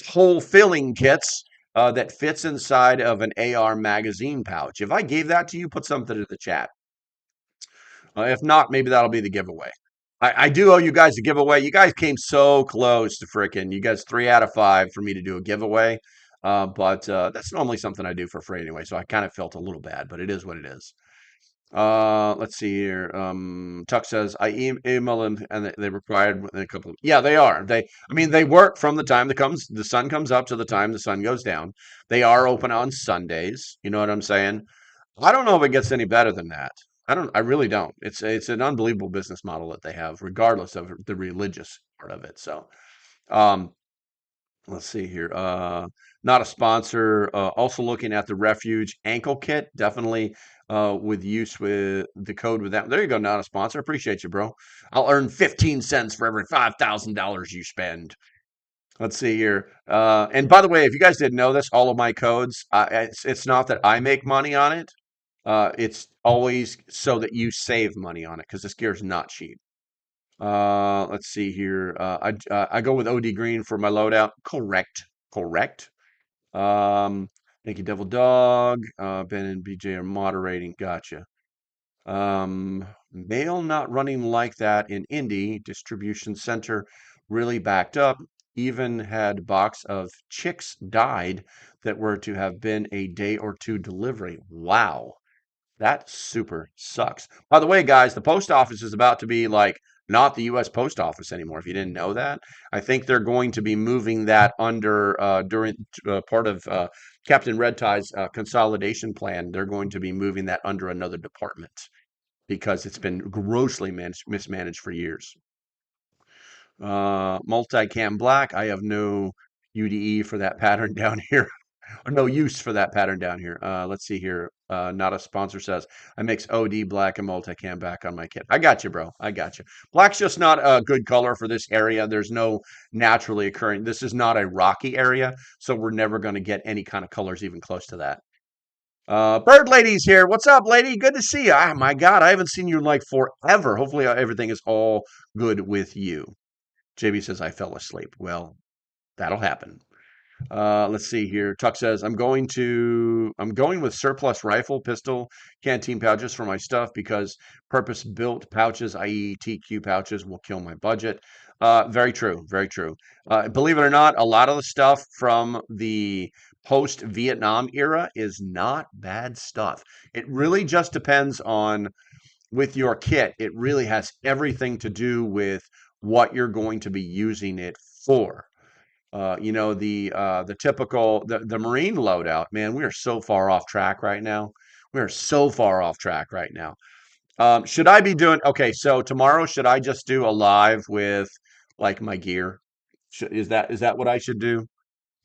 hole filling kits that fits inside of an AR magazine pouch. If I gave that to you, put something in the chat. If not, maybe that'll be the giveaway. I do owe you guys a giveaway. You guys came so close to frickin'. You guys 3 out of 5 for me to do a giveaway. But that's normally something I do for free anyway. So I kind of felt a little bad, but it is what it is. Let's see here. Tuck says I email them and they replied in a couple of, yeah, they are. They work from the time the sun comes up to the time the sun goes down. They are open on Sundays. You know what I'm saying? I don't know if it gets any better than that. I really don't. It's an unbelievable business model that they have, regardless of the religious part of it. So, um, let's see here. Not a sponsor. Also looking at the Refuge ankle kit, definitely with use with the code with that. There you go. Not a sponsor. Appreciate you, bro. I'll earn 15 cents for every $5,000 you spend. Let's see here. And by the way, if you guys didn't know this, all of my codes, it's not that I make money on it. It's always so that you save money on it because this gear is not cheap. Let's see here. I go with OD Green for my loadout. Correct. Correct. Thank you, Devil Dog. Ben and BJ are moderating. Gotcha. Mail not running like that in Indy distribution center really backed up. Even had box of chicks died that were to have been a day or two delivery. Wow. That super sucks. By the way, guys, the post office is about to be like not the U.S. Post Office anymore. If you didn't know that, I think they're going to be moving that under during part of Captain Red Tie's consolidation plan. They're going to be moving that under another department because it's been grossly mismanaged for years. Multicam black. I have no UDE for that pattern down here. Or no use for that pattern down here. Let's see here. Not a sponsor says I mix OD black and multicam back on my kit. I got you, bro. I got you. Black's just not a good color for this area. There's no naturally occurring. This is not a rocky area, so we're never going to get any kind of colors even close to that. Bird Lady's here. What's up, lady? Good to see you. Ah, my God, I haven't seen you in like forever. Hopefully, everything is all good with you. JB says I fell asleep. Well, that'll happen. Let's see here. Tuck says, I'm going with surplus rifle, pistol, canteen pouches for my stuff because purpose-built pouches, i.e. TQ pouches, will kill my budget. Very true. Very true. Believe it or not, a lot of the stuff from the post-Vietnam era is not bad stuff. It really just depends on, with your kit, it really has everything to do with what you're going to be using it for. The typical the Marine loadout, man, we are so far off track right now. We are so far off track right now. Should I be doing okay? So tomorrow, should I just do a live with like my gear? Is that what I should do?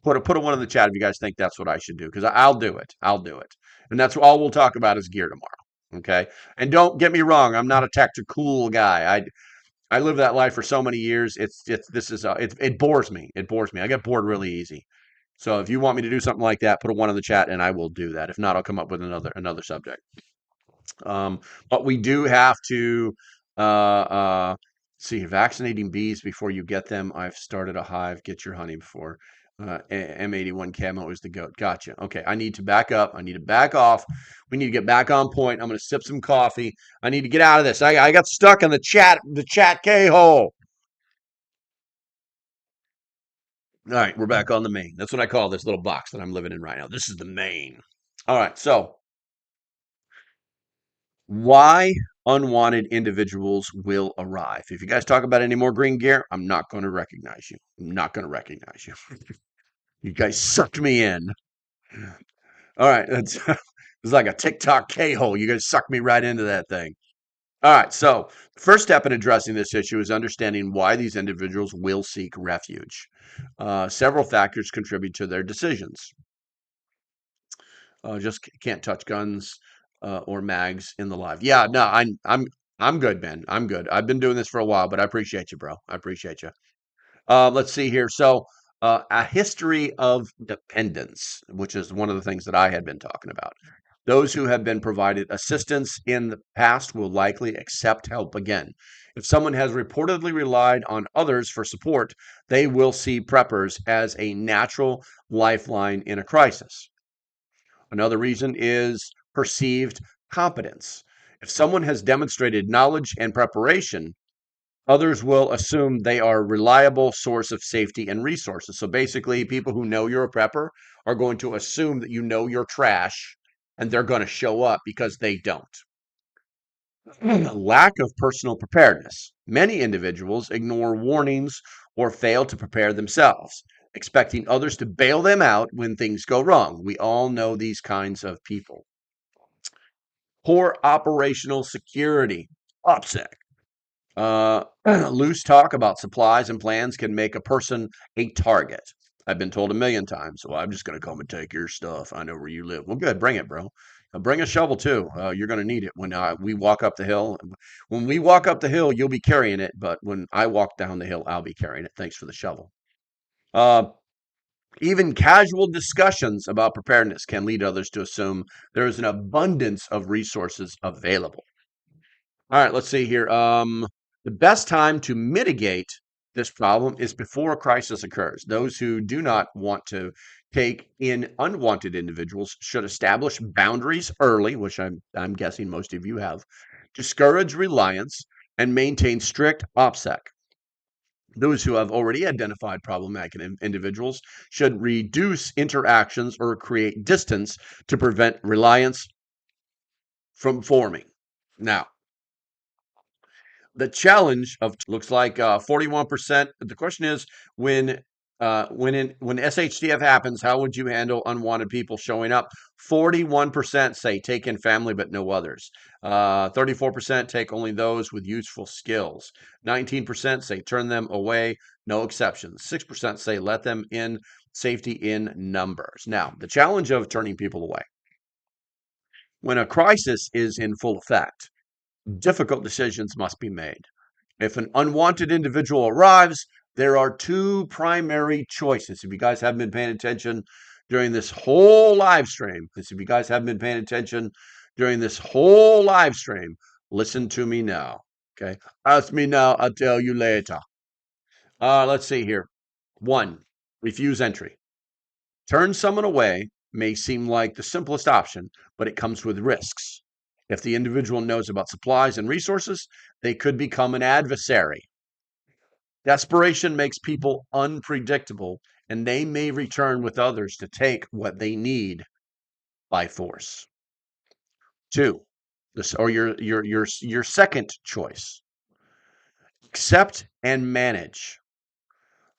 Put a one in the chat if you guys think that's what I should do, because I'll do it. I'll do it, and that's all we'll talk about is gear tomorrow. Okay, and don't get me wrong, I'm not a tactical guy. I lived that life for so many years. It's this is it bores me. It bores me. I get bored really easy. So if you want me to do something like that, put a one in the chat, and I will do that. If not, I'll come up with another subject. But we do have to see, vaccinating bees before you get them. I've started a hive. Get your honey before. M81 camo is the goat. Gotcha. Okay, I need to back up. I need to back off. We need to get back on point. I'm going to sip some coffee. I need to get out of this. I got stuck in the chat K-hole. All right, we're back on the main. That's what I call this little box that I'm living in right now. This is the main. All right, so why unwanted individuals will arrive. If you guys talk about any more green gear, I'm not going to recognize you. I'm not going to recognize you. You guys sucked me in. All right, that's it's like a TikTok K-hole. You guys sucked me right into that thing. All right, so first step in addressing this issue is understanding why these individuals will seek refuge. Several factors contribute to their decisions. Just can't touch guns or mags in the live. Yeah, no, I'm good, man. I'm good. I've been doing this for a while, but I appreciate you, bro. I appreciate you. Let's see here. So, a history of dependence, which is one of the things that I had been talking about. Those who have been provided assistance in the past will likely accept help again. If someone has reportedly relied on others for support, they will see preppers as a natural lifeline in a crisis. Another reason is perceived competence. If someone has demonstrated knowledge and preparation, others will assume they are a reliable source of safety and resources. So basically, people who know you're a prepper are going to assume that you know your trash, and they're going to show up because they don't. Lack of personal preparedness. Many individuals ignore warnings or fail to prepare themselves, expecting others to bail them out when things go wrong. We all know these kinds of people. Poor operational security. OPSEC. Loose talk about supplies and plans can make a person a target. I've been told a million times, well, I'm just going to come and take your stuff. I know where you live. Well, good. Bring it, bro. Bring a shovel too. You're going to need it when we walk up the hill. When we walk up the hill, you'll be carrying it. But when I walk down the hill, I'll be carrying it. Thanks for the shovel. Even casual discussions about preparedness can lead others to assume there is an abundance of resources available. All right, let's see here. The best time to mitigate this problem is before a crisis occurs. Those who do not want to take in unwanted individuals should establish boundaries early, which I'm guessing most of you have, discourage reliance, and maintain strict OPSEC. Those who have already identified problematic individuals should reduce interactions or create distance to prevent reliance from forming. Now, the challenge of looks like 41%. The question is, when SHTF happens, how would you handle unwanted people showing up? 41% say take in family but no others. 34% take only those with useful skills. 19% say turn them away, no exceptions. 6% say let them in, safety in numbers. Now, the challenge of turning people away. When a crisis is in full effect, difficult decisions must be made. If an unwanted individual arrives, there are two primary choices. If you guys haven't been paying attention during this whole live stream, listen to me now. Okay. Ask me now, I'll tell you later. Let's see here. 1, refuse entry. Turn someone away may seem like the simplest option, but it comes with risks. If the individual knows about supplies and resources, they could become an adversary. Desperation makes people unpredictable, and they may return with others to take what they need by force. 2, your second choice. Accept and manage.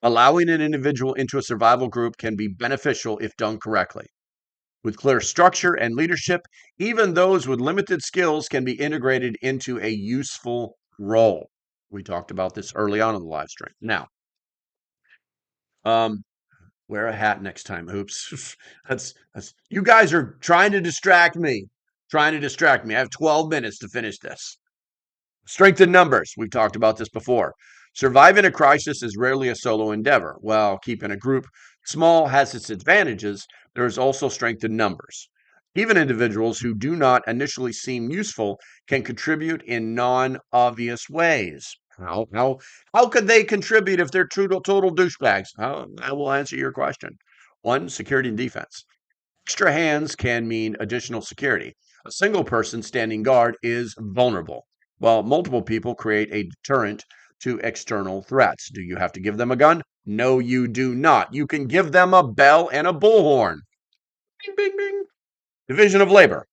Allowing an individual into a survival group can be beneficial if done correctly. With clear structure and leadership, even those with limited skills can be integrated into a useful role. We talked about this early on in the live stream. Now, wear a hat next time. Oops. That's you guys are trying to distract me. Trying to distract me. I have 12 minutes to finish this. Strength in numbers. We've talked about this before. Surviving a crisis is rarely a solo endeavor. While keeping a group small has its advantages, there is also strength in numbers. Even individuals who do not initially seem useful can contribute in non-obvious ways. How could they contribute if they're total douchebags? I will answer your question. One, security and defense. Extra hands can mean additional security. A single person standing guard is vulnerable, while multiple people create a deterrent to external threats. Do you have to give them a gun? No, you do not. You can give them a bell and a bullhorn. Bing, bing, bing. Division of labor.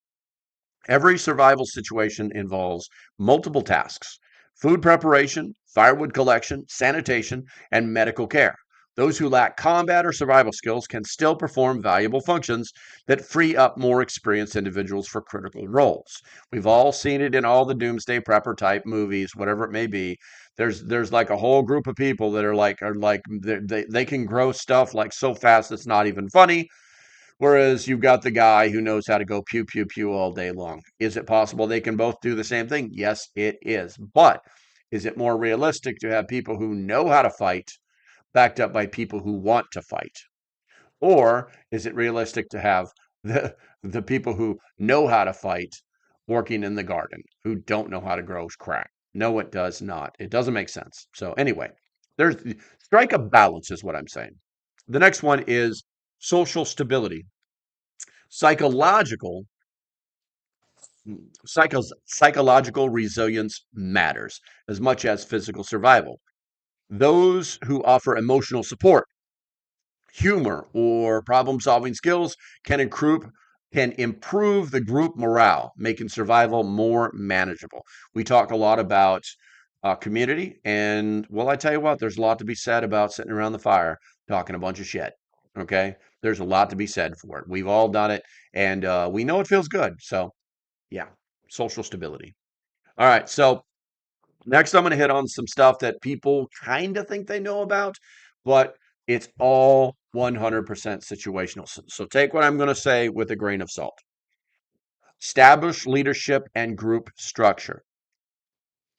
Every survival situation involves multiple tasks: food preparation, firewood collection, sanitation, and medical care. Those who lack combat or survival skills can still perform valuable functions that free up more experienced individuals for critical roles. We've all seen it in all the doomsday prepper type movies, whatever it may be. There's like a whole group of people that are like they can grow stuff like so fast it's not even funny. Whereas you've got the guy who knows how to go pew, pew, pew all day long. Is it possible they can both do the same thing? Yes, it is. But is it more realistic to have people who know how to fight backed up by people who want to fight? Or is it realistic to have the people who know how to fight working in the garden, who don't know how to grow crap? No, it does not. It doesn't make sense. So anyway, there's strike a balance is what I'm saying. The next one is social stability. Psychological psychological resilience matters as much as physical survival. Those who offer emotional support, humor, or problem-solving skills can improve the group morale, making survival more manageable. We talk a lot about community, and well, I tell you what, there's a lot to be said about sitting around the fire talking a bunch of shit. Okay, there's a lot to be said for it. We've all done it, and we know it feels good. So, yeah, social stability. All right, so next, I'm going to hit on some stuff that people kind of think they know about, but it's all 100% situational. So take what I'm going to say with a grain of salt. Establish leadership and group structure.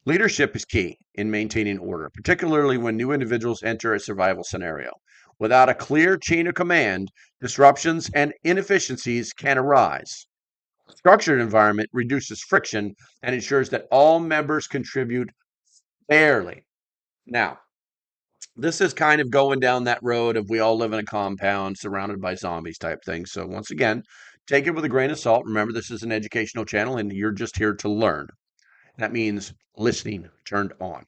Leadership is key in maintaining order, particularly when new individuals enter a survival scenario. Without a clear chain of command, disruptions and inefficiencies can arise. A structured environment reduces friction and ensures that all members contribute fairly. Now, this is kind of going down that road of we all live in a compound surrounded by zombies type thing. So, once again, take it with a grain of salt. Remember, this is an educational channel and you're just here to learn. That means listening turned on.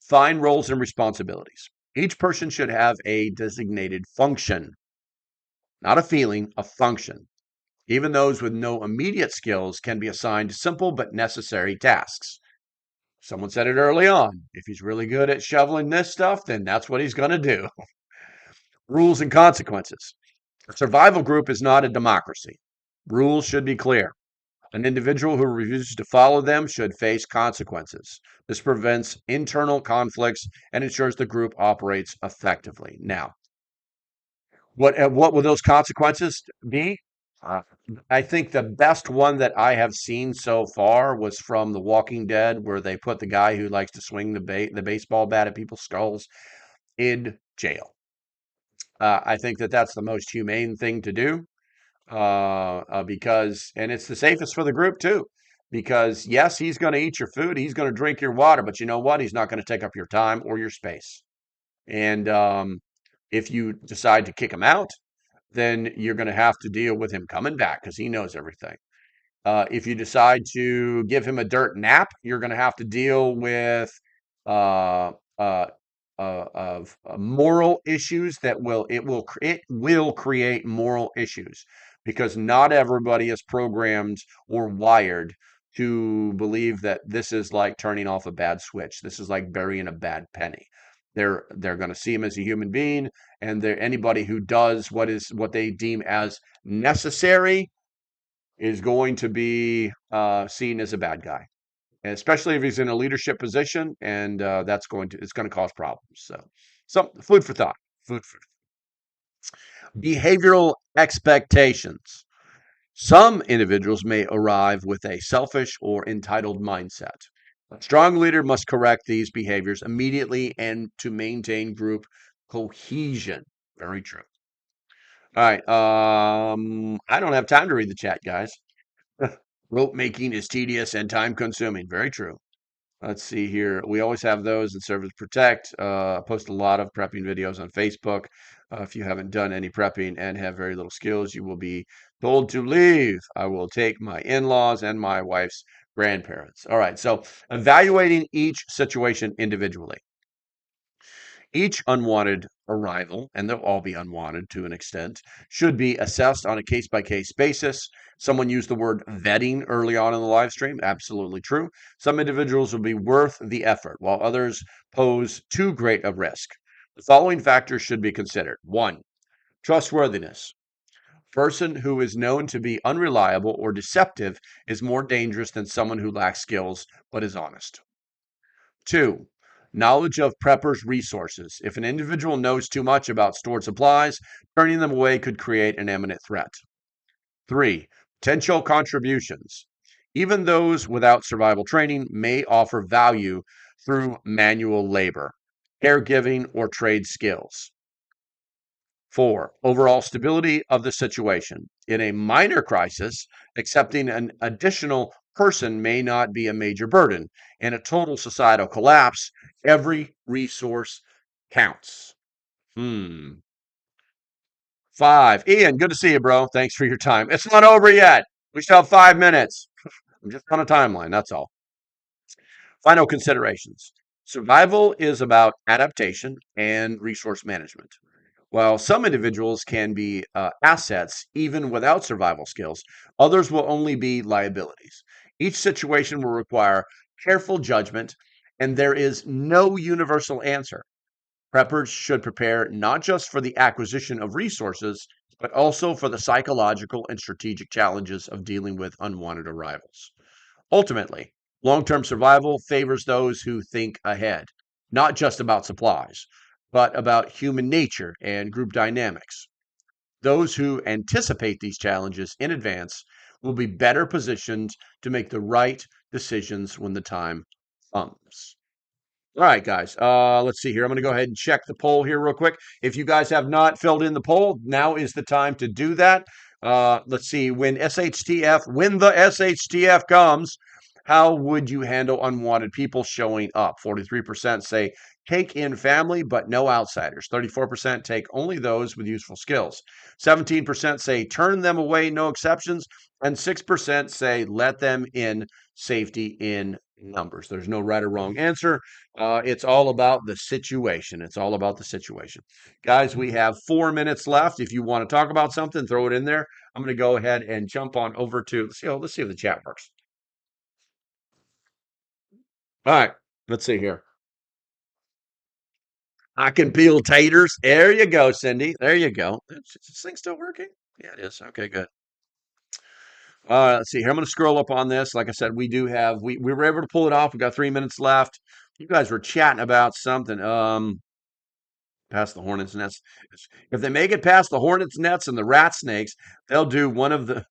Find roles and responsibilities. Each person should have a designated function, not a feeling, a function. Even those with no immediate skills can be assigned simple but necessary tasks. Someone said it early on. If he's really good at shoveling this stuff, then that's what he's going to do. Rules and consequences. A survival group is not a democracy. Rules should be clear. An individual who refuses to follow them should face consequences. This prevents internal conflicts and ensures the group operates effectively. Now, what will those consequences be? Uh, I think the best one that I have seen so far was from The Walking Dead, where they put the guy who likes to swing the baseball bat at people's skulls in jail. I think that that's the most humane thing to do because, and it's the safest for the group too. Because yes, he's going to eat your food, he's going to drink your water, but you know what? He's not going to take up your time or your space. And if you decide to kick him out, then you're going to have to deal with him coming back because he knows everything. If you decide to give him a dirt nap, you're going to have to deal with uh, uh, of moral issues that will create moral issues because not everybody is programmed or wired to believe that this is like turning off a bad switch. This is like burying a bad penny. They're going to see him as a human being, and anybody who does what they deem as necessary is going to be seen as a bad guy. and especially if he's in a leadership position, and it's going to cause problems. So food for thought. Food for behavioral expectations. Some individuals may arrive with a selfish or entitled mindset. A strong leader must correct these behaviors immediately and to maintain group cohesion. Very true. All right. I don't have time to read the chat, guys. Rope making is tedious and time consuming. Very true. Let's see here. We always have those in Service Protect. I post a lot of prepping videos on Facebook. If you haven't done any prepping and have very little skills, you will be told to leave. I will take my in-laws and my wife's grandparents. All right. So evaluating each situation individually. Each unwanted arrival, and they'll all be unwanted to an extent, should be assessed on a case by case basis. Someone used the word vetting early on in the live stream. Absolutely true. Some individuals will be worth the effort, while others pose too great a risk. The following factors should be considered. 1. Trustworthiness. Person who is known to be unreliable or deceptive is more dangerous than someone who lacks skills but is honest. 2. Knowledge of preppers' resources. If an individual knows too much about stored supplies, turning them away could create an imminent threat. 3. Potential contributions. Even those without survival training may offer value through manual labor, caregiving, or trade skills. 4. Overall stability of the situation. In a minor crisis, accepting an additional person may not be a major burden. In a total societal collapse, every resource counts. 5. Ian, good to see you, bro. Thanks for your time. It's not over yet. We still have 5 minutes. I'm just on a timeline, that's all. Final considerations. Survival is about adaptation and resource management. While some individuals can be assets even without survival skills, others will only be liabilities. Each situation will require careful judgment, and there is no universal answer. Preppers should prepare not just for the acquisition of resources, but also for the psychological and strategic challenges of dealing with unwanted arrivals. Ultimately, long-term survival favors those who think ahead, not just about supplies, but about human nature and group dynamics. Those who anticipate these challenges in advance will be better positioned to make the right decisions when the time comes. All right, guys. Let's see here. I'm going to go ahead and check the poll here real quick. If you guys have not filled in the poll, now is the time to do that. Let's see. When the SHTF comes, how would you handle unwanted people showing up? 43% say take in family, but no outsiders. 34% take only those with useful skills. 17% say turn them away, no exceptions. And 6% say let them in, safety in numbers. There's no right or wrong answer. It's all about the situation. It's all about the situation. Guys, we have 4 minutes left. If you want to talk about something, throw it in there. I'm going to go ahead and jump on over to, let's see if the chat works. All right, let's see here. I can peel taters. There you go, Cindy. There you go. Is this thing still working? Yeah, it is. Okay, good. Let's see here. I'm going to scroll up on this. Like I said, we were able to pull it off. We got 3 minutes left. You guys were chatting about something. Past the hornets nets. If they make it past the hornets nets and the rat snakes, they'll do one of the.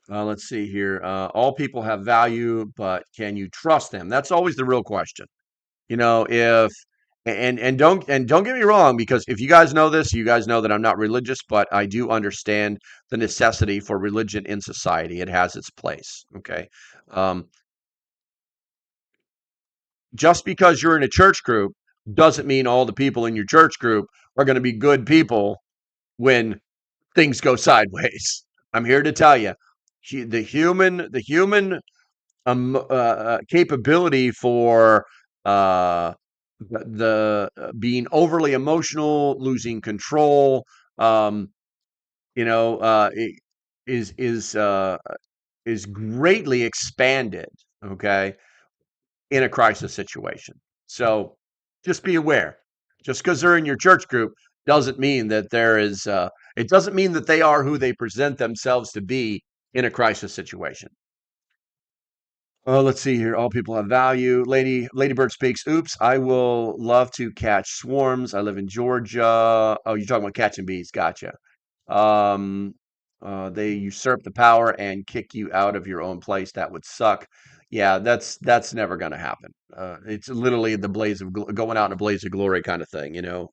Let's see here. All people have value, but can you trust them? That's always the real question. You know, if and don't get me wrong, because if you guys know this, you guys know that I'm not religious, but I do understand the necessity for religion in society. It has its place. Okay. Just because you're in a church group doesn't mean all the people in your church group are going to be good people when things go sideways. I'm here to tell you, the human capability for being overly emotional, losing control, you know, is is greatly expanded. Okay, in a crisis situation. So just be aware. Just because they're in your church group doesn't mean that it doesn't mean that they are who they present themselves to be in a crisis situation. Let's see here. All people have value. Ladybird speaks. Oops, I will love to catch swarms. I live in Georgia. Oh, you're talking about catching bees. Gotcha. Um, they usurp the power and kick you out of your own place. That would suck. Yeah, that's never going to happen. It's literally the blaze of going out in a blaze of glory kind of thing, you know.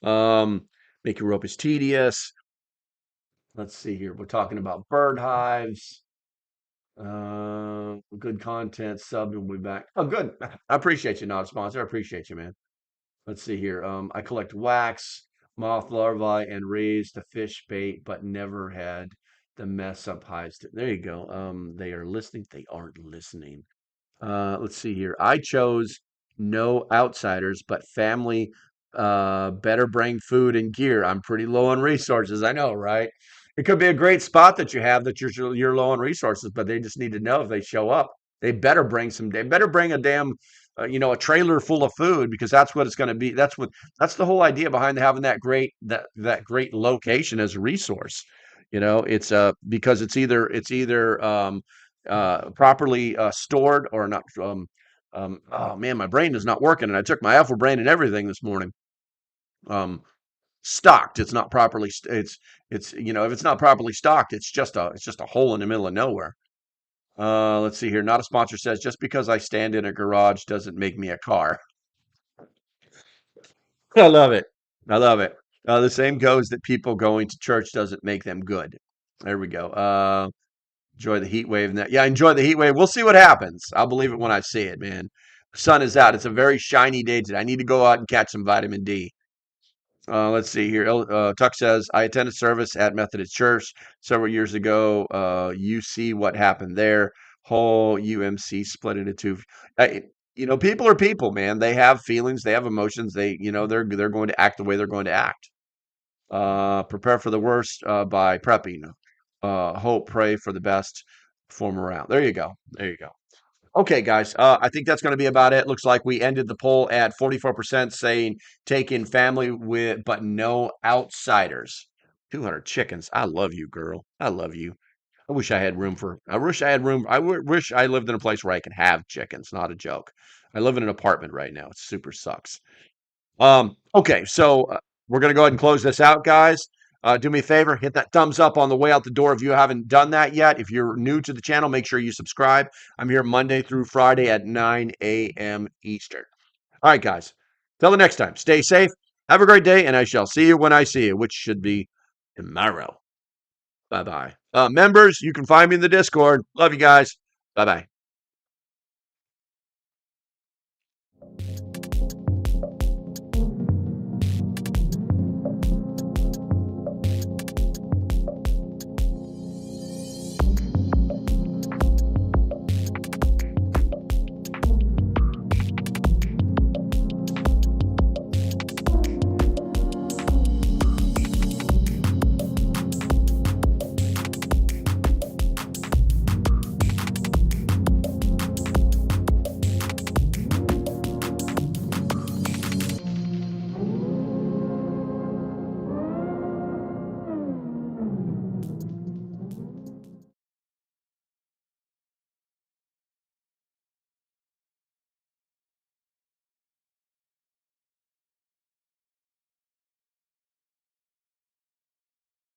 Um, Making rope is tedious. Let's see here. We're talking about bird hives. Good content, sub, and we'll be back. Oh, good. I appreciate you, not a sponsor. I appreciate you, man. Let's see here. I collect wax, moth larvae, and raise the fish bait, but never had the mess up hives. There you go. They are listening. They aren't listening. Let's see here. I chose no outsiders, but family better bring food and gear. I'm pretty low on resources. I know, right? It could be a great spot that you have that you're low on resources, but they just need to know if they show up, they better bring some. They better bring a damn, a trailer full of food because that's what it's going to be. That's the whole idea behind having that great location as a resource. It's because it's either properly stored or not. Oh man, my brain is not working, and I took my alpha brain and everything this morning. Um, Stocked. It's not properly. It's if it's not properly stocked, it's just a hole in the middle of nowhere. Let's see here. Not a sponsor says just because I stand in a garage doesn't make me a car. I love it. I love it. The same goes that people going to church doesn't make them good. There we go. Enjoy the heat wave. Yeah, enjoy the heat wave. We'll see what happens. I'll believe it when I see it, man. The sun is out. It's a very shiny day today. I need to go out and catch some vitamin D. Let's see here. Tuck says, I attended service at Methodist Church several years ago. You see what happened there. Whole UMC split into two. People are people, man. They have feelings. They have emotions. They're going to act the way they're going to act. Prepare for the worst by prepping. Hope, pray for the best. Form around. There you go. There you go. Okay, guys. I think that's going to be about it. Looks like we ended the poll at 44% saying take in family but no outsiders. 200 chickens. I love you, girl. I love you. I wish I had room for. I wish I had room. Wish I lived in a place where I could have chickens. Not a joke. I live in an apartment right now. It super sucks. Okay, so we're going to go ahead and close this out, guys. Do me a favor, hit that thumbs up on the way out the door if you haven't done that yet. If you're new to the channel, make sure you subscribe. I'm here Monday through Friday at 9 a.m. Eastern. All right, guys. Till the next time, stay safe. Have a great day, and I shall see you when I see you, which should be tomorrow. Bye-bye. Members, you can find me in the Discord. Love you guys. Bye-bye.